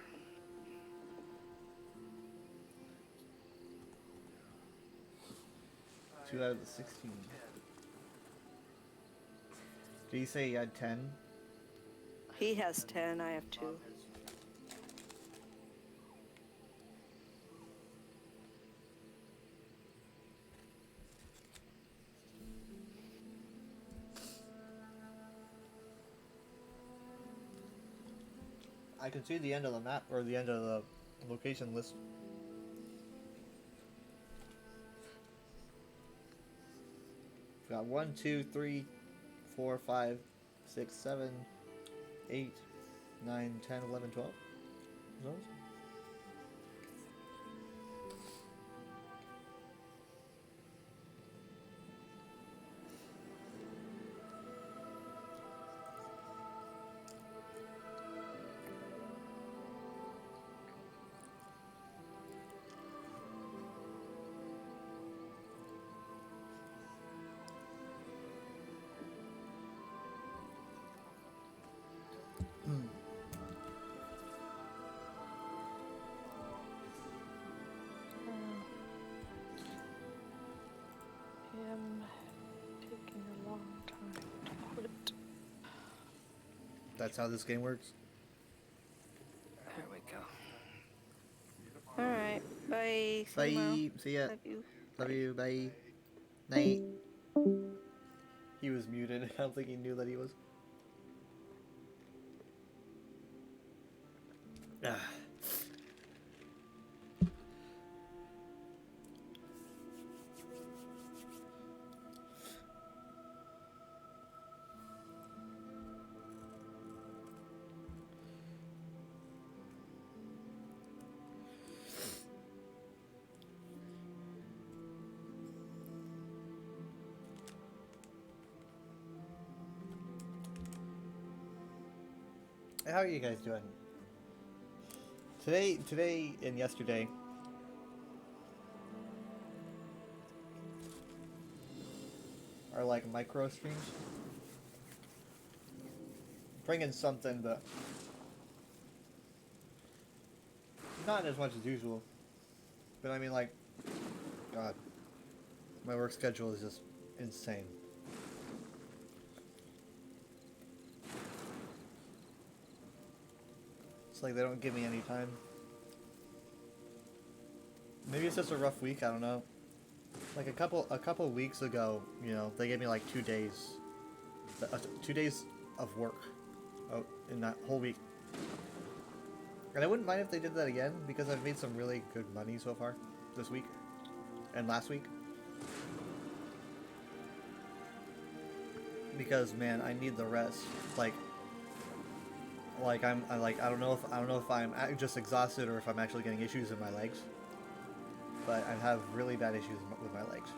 S1: Two out of the 16. Did you say you had 10?
S2: He has 10, I have 2.
S1: I can see the end of the map, or the end of the location list. We've got 1, 2, 3, 4, 5, 6, 7, 8, 9, 10, 11, 12. Those?
S2: Him taking a long time to quit.
S1: That's how this game works.
S2: There we go. Alright, bye. See you tomorrow.
S1: Bye. See ya.
S2: Love you.
S1: Love you. Bye. Night. He was muted. I don't think he knew that he was. Ah. How are you guys doing? Today and yesterday are like micro streams. Bringing something, but not as much as usual. But I mean, like, God, my work schedule is just insane. It's like they don't give me any time. Maybe it's just a rough week, I don't know. Like a couple weeks ago, you know, they gave me like 2 days. 2 days of work. Oh, in that whole week. And I wouldn't mind if they did that again, because I've made some really good money so far this week and last week. Because man, I need the rest. Like I don't know if I'm just exhausted or if I'm actually getting issues in my legs. But I have really bad issues with my legs.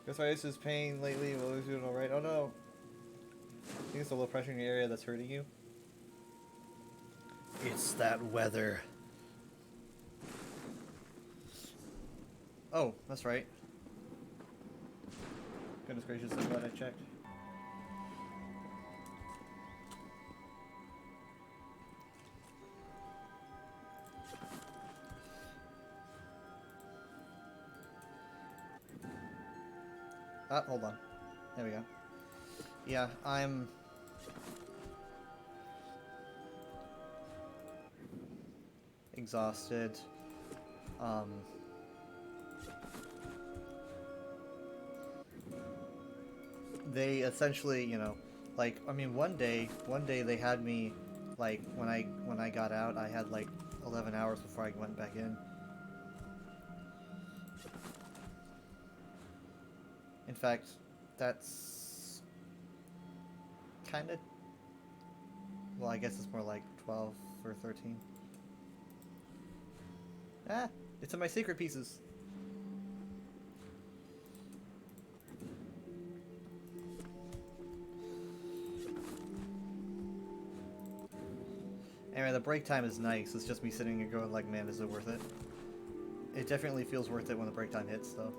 S1: Arthritis is pain lately. Well, is doing all right? Oh no. I think it's the low pressure in the area that's hurting you. It's that weather. Oh, that's right. Goodness gracious, I'm glad I checked. Ah, hold on. There we go. Yeah, I'm... exhausted. They essentially, you know, like, I mean, one day they had me, like, when I got out, I had like 11 hours before I went back in. In fact, that's kind of, well, I guess it's more like 12 or 13. Ah, it's in my secret pieces. Anyway, the break time is nice. It's just me sitting here going like, man, is it worth it? It definitely feels worth it when the break time hits, though.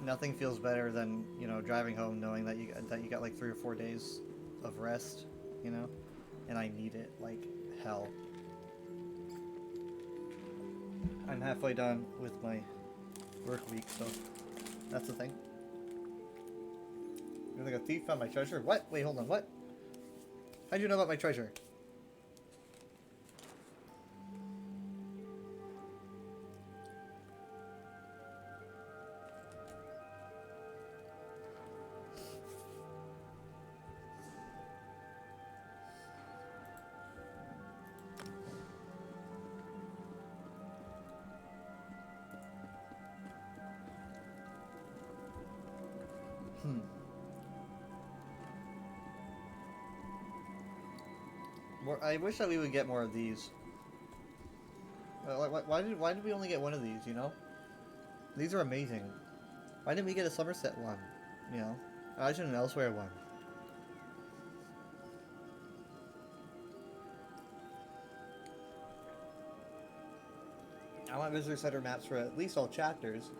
S1: Nothing feels better than, you know, driving home knowing that you got like 3 or 4 days of rest, you know? And I need it like hell. I'm halfway done with my work week, so that's the thing. You're like a thief found my treasure? What? Wait, hold on, what? How'd you know about my treasure? I wish that we would get more of these. Why did we only get one of these, you know? These are amazing. Why didn't we get a Somerset one? You know? Imagine an Elsewhere one. I want Visitor Center maps for at least all chapters.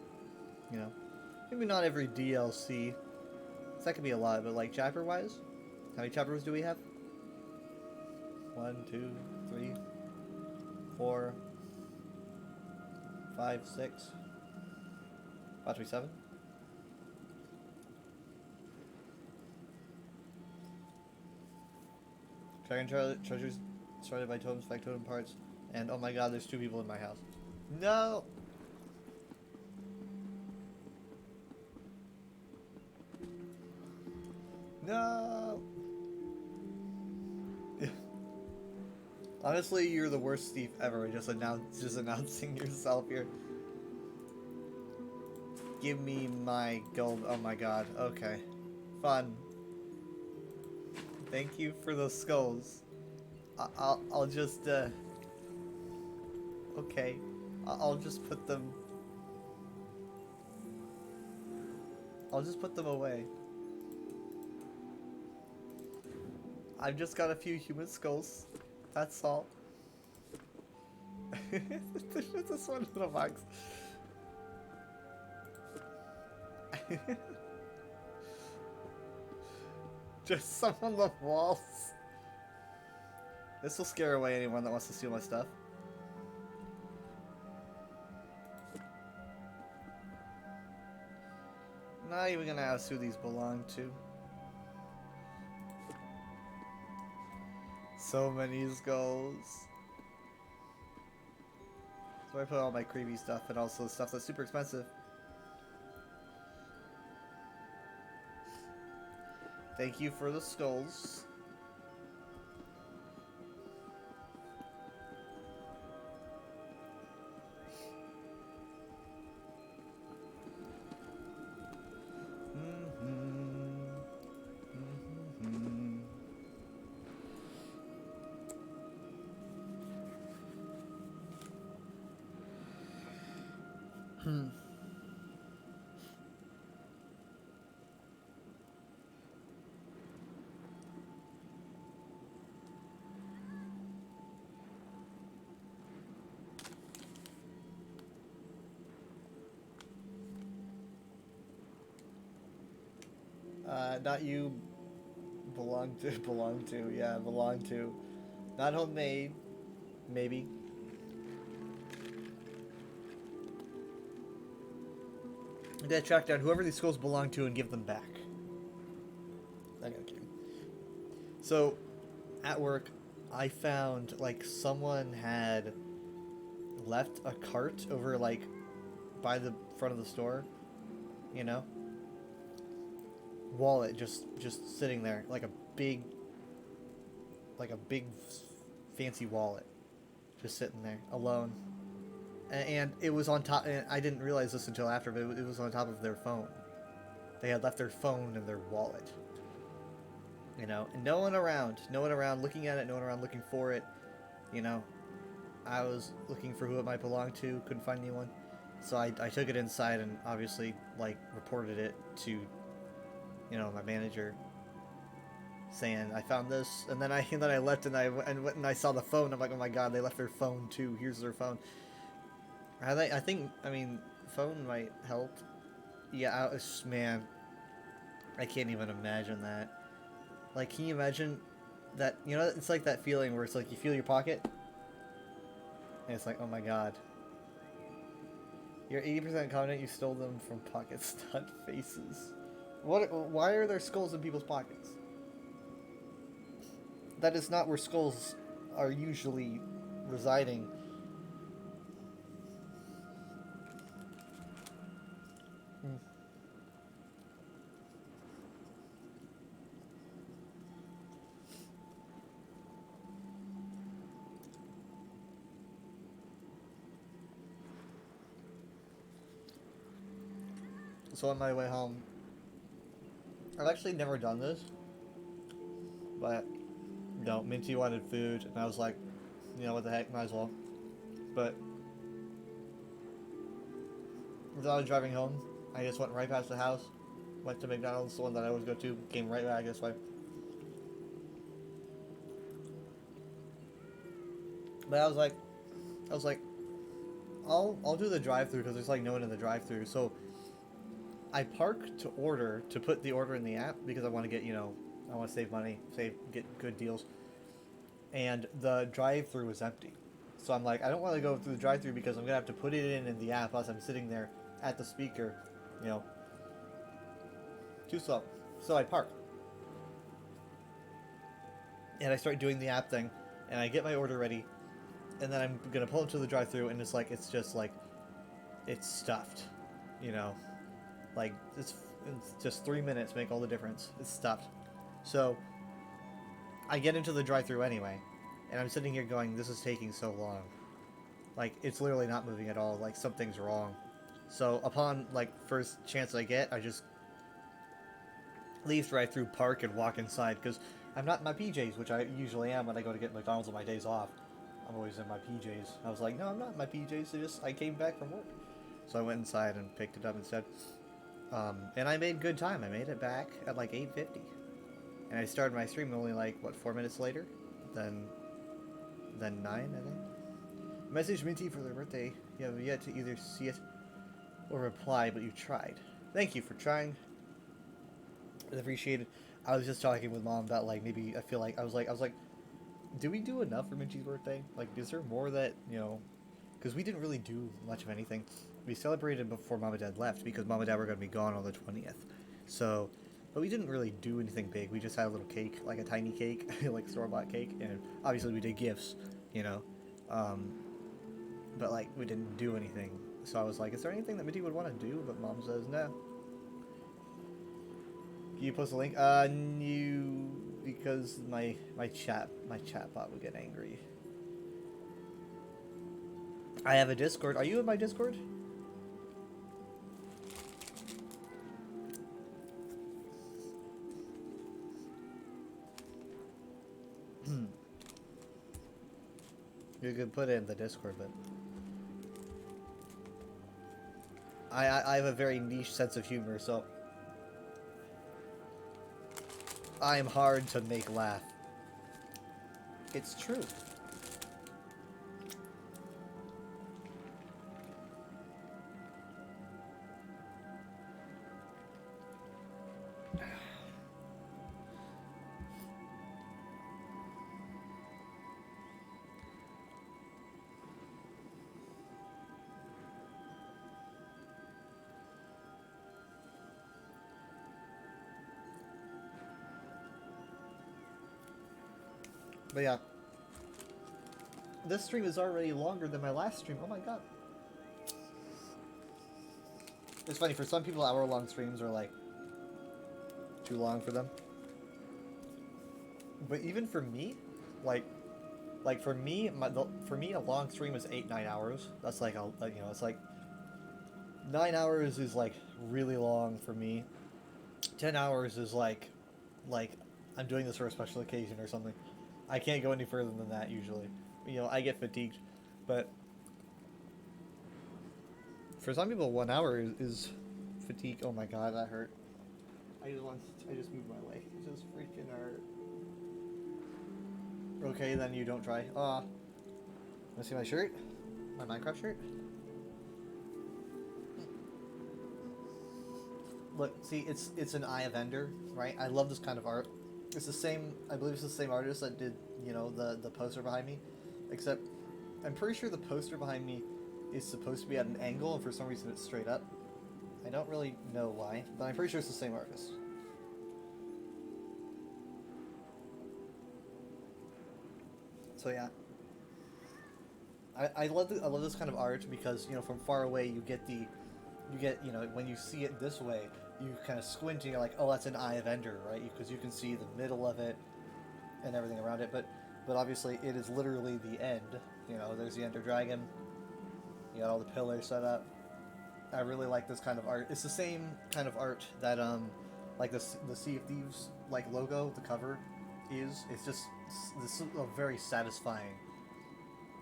S1: You know? Maybe not every DLC. That could be a lot, but like chapter-wise? How many chapters do we have? 1, 2, 3, 4, 5, 6. About to be 7. Dragon treasures started by totems, factotum parts, and oh my god, there's 2 people in my house. No! No! Honestly, you're the worst thief ever. Just announcing yourself here. Give me my gold. Oh my god. Okay. Fun. Thank you for the skulls. I'll just okay. I'll just put them. I'll just put them away. I've just got a few human skulls. That's all. There's this one little box. Just some on the walls. This will scare away anyone that wants to steal my stuff. Not even gonna ask who these belong to. So many skulls. So I put all my creepy stuff and also stuff that's super expensive. Thank you for the skulls. Not you. Belong to. Not homemade. Maybe. I'm gonna track down whoever these skulls belong to and give them back. I gotta kidding. So, at work, I found like someone had left a cart over like by the front of the store, you know, wallet just sitting there like a big fancy wallet just sitting there alone, and it was on top, and I didn't realize this until after, but it was on top of their phone. They had left their phone in their wallet, you know, and no one around looking at it, no one around looking for it, you know. I was looking for who it might belong to, couldn't find anyone, so I took it inside and obviously like reported it to, you know, my manager, saying I found this, and then I left and I went and I saw the phone. I'm like, oh my god, they left their phone too. Here's their phone. I think, I mean, phone might help. Yeah, man, I can't even imagine that. Like, can you imagine that? You know, it's like that feeling where it's like you feel your pocket, and it's like, oh my god. You're 80% confident you stole them from pocket stud faces. Why are there skulls in people's pockets? That is not where skulls are usually residing. So on my way home, I've actually never done this, but you know, Minty wanted food, and I was like, you know, what the heck, might as well. But as I was driving home, I just went right past the house, went to McDonald's, the one that I always go to, came right back this way. But I was like, I'll do the drive-through because there's like no one in the drive-through. So I park to order, to put the order in the app because I want to get, you know, I want to save money, get good deals. And the drive-through was empty. So I'm like, I don't want to go through the drive-through because I'm going to have to put it in the app as I'm sitting there at the speaker, you know. Too slow. So I park. And I start doing the app thing, and I get my order ready, and then I'm going to pull up to the drive-through, and it's like, it's just like, it's stuffed, you know. Like, it's just 3 minutes make all the difference. It's stuffed. So I get into the drive-thru anyway, and I'm sitting here going, this is taking so long. Like, it's literally not moving at all. Like, something's wrong. So upon, like, first chance I get, I just leave drive-thru, park, and walk inside, because I'm not in my PJs, which I usually am when I go to get McDonald's on my days off. I'm always in my PJs. I was like, no, I'm not in my PJs. I came back from work. So I went inside and picked it up instead. And I made good time. I made it back at like 8:50. And I started my stream only like, what, 4 minutes later? Then 9, I think. Message Minty for their birthday. You have yet to either see it or reply, but you tried. Thank you for trying. It's appreciated. I was just talking with Mom about like, maybe I feel like, I was like, do we do enough for Minty's birthday? Like, is there more that, you know, because we didn't really do much of anything. We celebrated before Mom and Dad left because Mom and Dad were going to be gone on the 20th. So but we didn't really do anything big. We just had a little cake, like a tiny cake, like store-bought cake, and obviously we did gifts, you know. But like we didn't do anything. So I was like, is there anything that Minty would want to do? But Mom says no. Can you post a link? New, because my chat bot would get angry. I have a Discord. Are you in my Discord? You could put it in the Discord, but I have a very niche sense of humor, so I am hard to make laugh. It's true. But yeah, this stream is already longer than my last stream. Oh my god. It's funny, for some people hour-long streams are like too long for them. But even for me, like for me, a long stream is 8-9 hours. That's like it's like 9 hours is like really long for me. 10 hours is like I'm doing this for a special occasion or something. I can't go any further than that usually. You know, I get fatigued. But for some people, 1 hour is fatigue. Oh my god, that hurt. I just moved my leg. It just freaking hurt. Okay, then you don't try. Wanna see my shirt? My Minecraft shirt? Look, see, it's an Eye of Ender, right? I love this kind of art. It's the same, I believe it's the same artist that did, you know, the poster behind me. Except, I'm pretty sure the poster behind me is supposed to be at an angle, and for some reason it's straight up. I don't really know why, but I'm pretty sure it's the same artist. So yeah. I love this kind of art because, you know, from far away you get, you know, when you see it this way, you kind of squint and you're like, oh, that's an Eye of Ender, right? Because you can see the middle of it and everything around it, but obviously it is literally the end. You know, there's the Ender Dragon. You got all the pillars set up. I really like this kind of art. It's the same kind of art that like the Sea of Thieves like logo, the cover is. It's just this is a very satisfying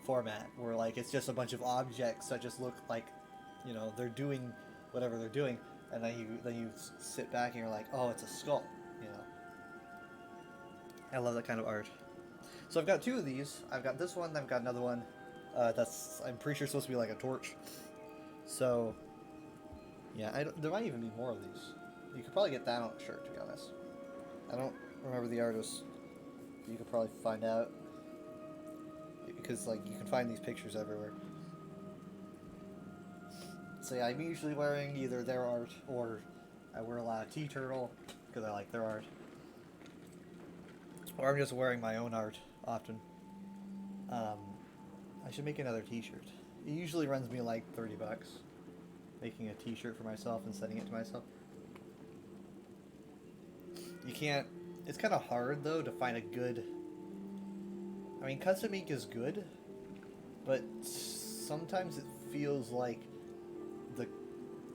S1: format where like it's just a bunch of objects that just look like, you know, they're doing whatever they're doing, and then you sit back and you're like, oh, it's a skull, you know. I love that kind of art. So I've got two of these. I've got this one, I've got another one that's, I'm pretty sure, supposed to be like a torch. So yeah, there might even be more of these. You could probably get that on a shirt, to be honest. I don't remember the artist, but you could probably find out, because like you can find these pictures everywhere. So yeah, I'm usually wearing either their art, or I wear a lot of T-Turtle because I like their art, or I'm just wearing my own art often. I should make another T-shirt. It usually runs me like $30 making a T-shirt for myself and sending it to myself. You can't. It's kind of hard though to find a good. I mean, custom ink is good, but sometimes it feels like the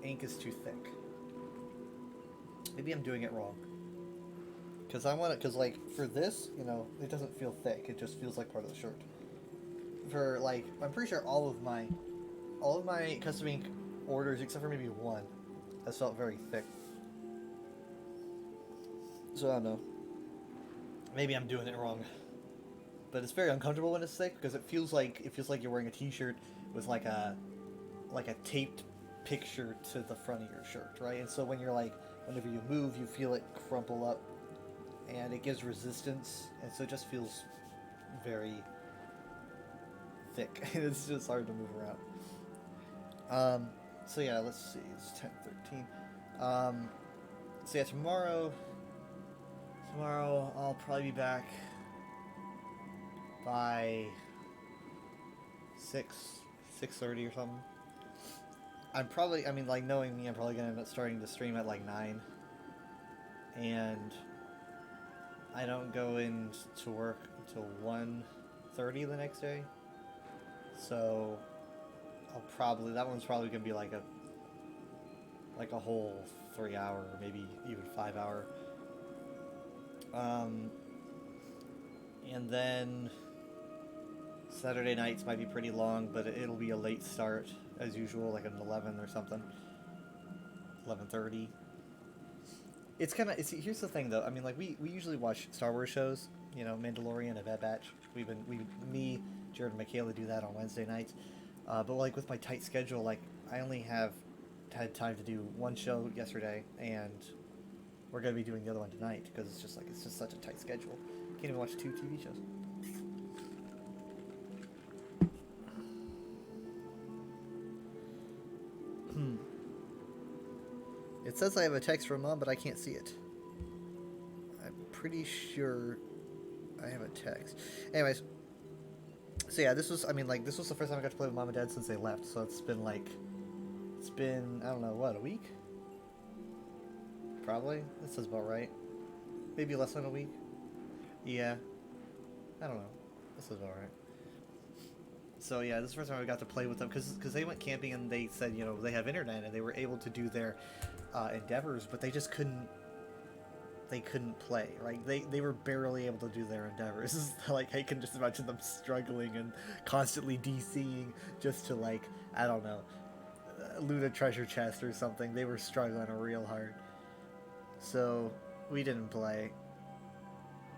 S1: ink is too thick. Maybe I'm doing it wrong. Because I want it, because like for this, you know, it doesn't feel thick. It just feels like part of the shirt. For like, I'm pretty sure all of my custom ink orders, except for maybe one, has felt very thick. So I don't know. Maybe I'm doing it wrong. But it's very uncomfortable when it's thick because it feels like you're wearing a T-shirt with like a taped picture to the front of your shirt, right? And so when you're like, whenever you move, you feel it crumple up, and it gives resistance, and so it just feels very thick. It's just hard to move around. So yeah, let's see. It's 10:13. So yeah, tomorrow I'll probably be back by 6:30 or something. I mean, like, knowing me, I'm probably gonna end up starting to stream at like 9, and I don't go in to work until 1:30 the next day. So that one's probably gonna be like a whole 3 hour, maybe even 5 hour. And then Saturday nights might be pretty long, but it'll be a late start as usual, like an 11 or something, 11:30. Here's the thing though. I mean, like we usually watch Star Wars shows, Mandalorian and Bad Batch. Me, Jared, and Michaela do that on Wednesday nights. But like with my tight schedule, like I only had time to do one show yesterday, and we're gonna be doing the other one tonight because it's just such a tight schedule. Can't even watch 2 TV shows. It says I have a text from Mom, but I can't see it. I'm pretty sure I have a text. Anyways, so yeah, this was the first time I got to play with Mom and Dad since they left. So it's been I don't know, what, a week? Probably. That sounds about right. Maybe less than a week. Yeah. I don't know. This is about right. So yeah, this is the first time I got to play with them because they went camping and they said they have internet and they were able to do their endeavors, but they just couldn't play, right? They were barely able to do their endeavors. Like I can just imagine them struggling and constantly DCing just to I don't know, loot a treasure chest or something. They were struggling real hard. So we didn't play.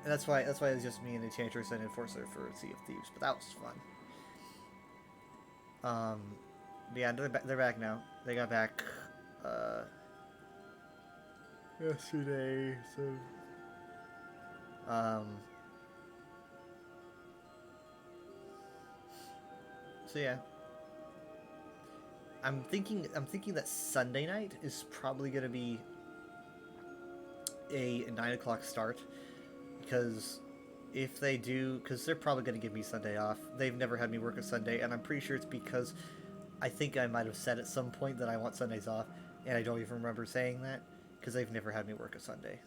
S1: And that's why it was just me and Enchantress and Enforcer for Sea of Thieves, but that was fun. Yeah, they're back now. They got back yesterday, so yeah. I'm thinking that Sunday night is probably gonna be a 9 o'clock start, because if they do, because they're probably going to give me Sunday off. They've never had me work a Sunday, and I'm pretty sure it's because I think I might have said at some point that I want Sundays off, and I don't even remember saying that, because they've never had me work a Sunday.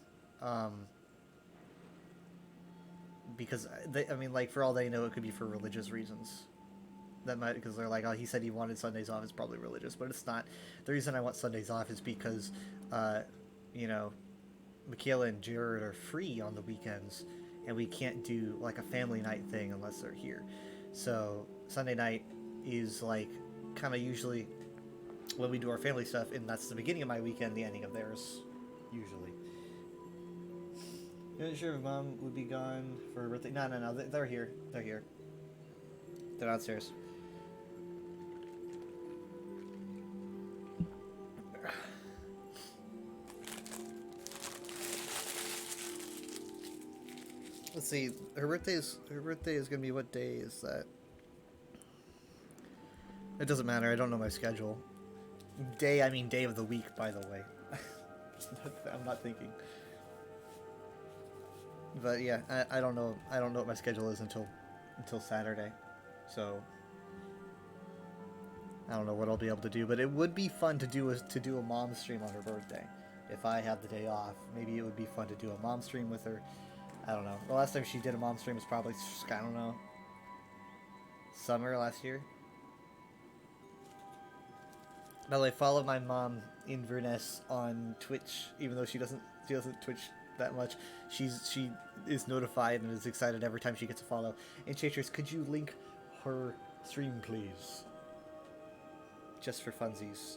S1: Because, for all they know, it could be for religious reasons. Because they're like, oh, he said he wanted Sundays off, it's probably religious, but it's not. The reason I want Sundays off is because, Michaela and Jared are free on the weekends, and we can't do a family night thing unless they're here. So Sunday night is kind of usually when we do our family stuff, and that's the beginning of my weekend, the ending of theirs, usually. You're not sure if Mom would be gone for her birthday? No, they're here. They're here. They're downstairs. Let's see. Her birthday is gonna be, what day is that? It doesn't matter. I don't know my schedule. Day of the week, by the way. I'm not thinking. But yeah, I don't know. I don't know what my schedule is until Saturday. So I don't know what I'll be able to do. But it would be fun to do a mom stream on her birthday. If I had the day off, maybe it would be fun to do a mom stream with her. I don't know. The last time she did a mom stream was probably, I don't know, summer last year. By the way, follow my mom, Inverness, on Twitch. Even though she doesn't Twitch that much, she is notified and is excited every time she gets a follow. Enchantress, could you link her stream, please? Just for funsies.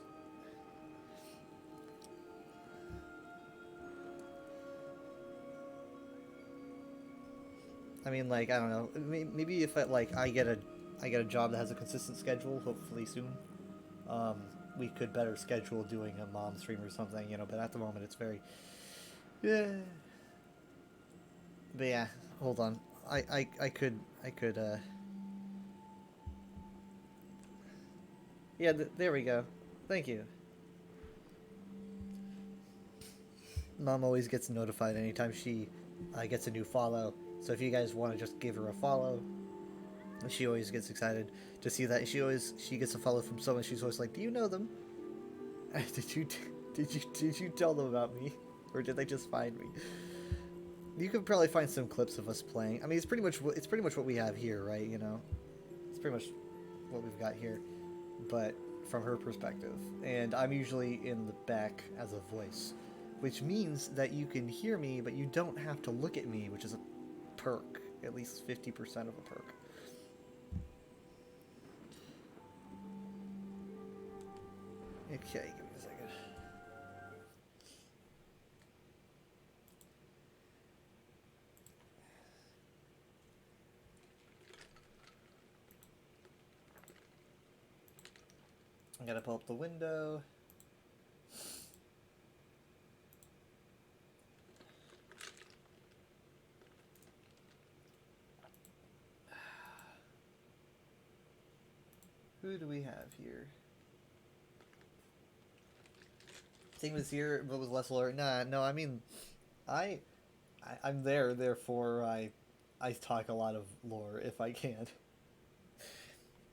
S1: I mean, I don't know. Maybe if I get a job that has a consistent schedule, hopefully soon, we could better schedule doing a mom stream or something, But at the moment, it's very, yeah. But yeah, hold on. I could. Yeah, there we go. Thank you. Mom always gets notified anytime she gets a new follow. So if you guys want to just give her a follow, she always gets excited to see that. She gets a follow from someone. She's always like, "Do you know them? Did you tell them about me, or did they just find me?" You could probably find some clips of us playing. I mean, it's pretty much what we have here, right? You know, it's pretty much what we've got here, but from her perspective. And I'm usually in the back as a voice, which means that you can hear me, but you don't have to look at me, which is a perk, at least 50% of a perk. Okay, give me a second. I gotta pull up the window. Who do we have here? Same as here, but with less lore. Nah, no, I mean, I'm there, therefore I talk a lot of lore if I can.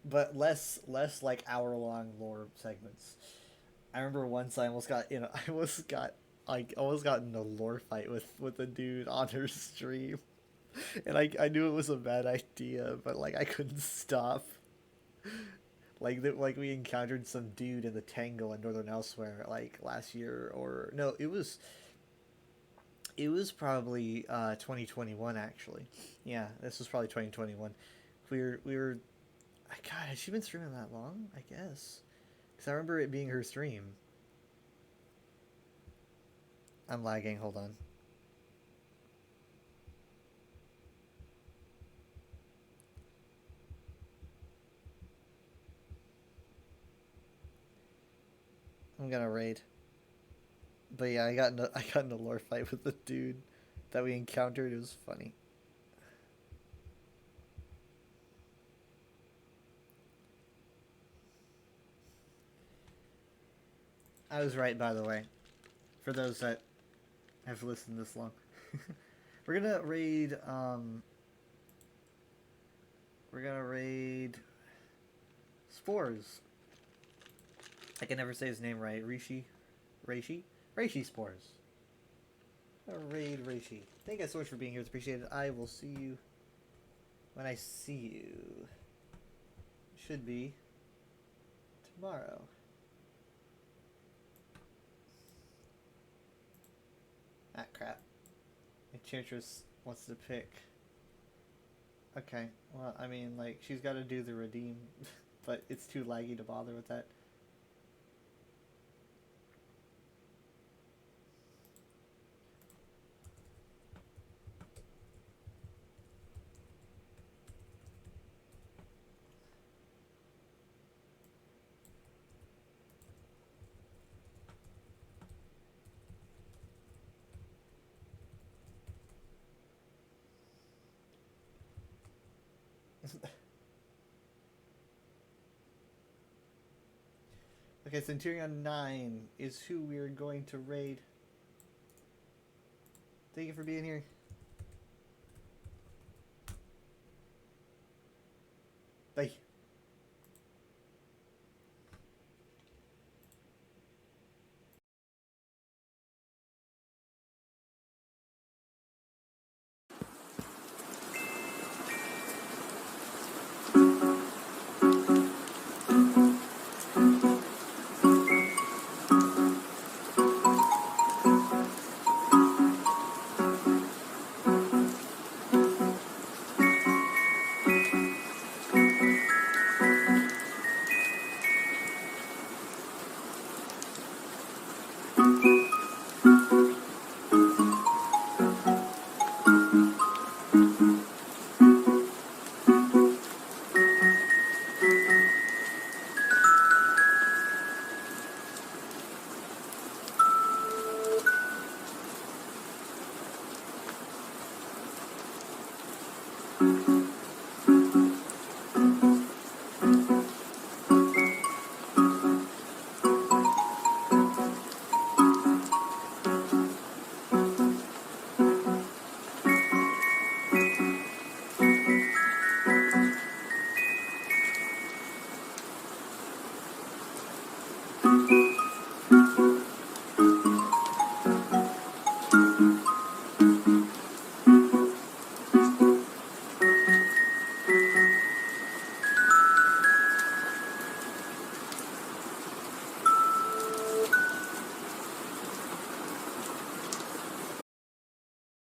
S1: But less like hour-long lore segments. I remember once I almost got in I almost got in a lore fight with a dude on her stream. And I knew it was a bad idea, but like I couldn't stop. Like we encountered some dude in the Tangle in Northern Elsewhere like last year, or no, it was probably 2021 actually. Yeah, this was probably 2021. We were God, has she been streaming that long? I guess. Because I remember it being her stream. I'm lagging, hold on. I'm gonna raid. But yeah, I got in a lore fight with the dude that we encountered. It was funny. I was right, by the way. For those that have listened this long. We're gonna raid, Spores. I can never say his name right. Reishi Spores. Raid Reishi. Thank you guys so much for being here. It's appreciated. I will see you when I see you. Should be tomorrow. Ah, crap. Enchantress wants to pick. Okay, well, I mean, like, she's got to do the redeem, but it's too laggy to bother with that. Okay, Centurion 9 is who we're going to raid. Thank you for being here. Bye.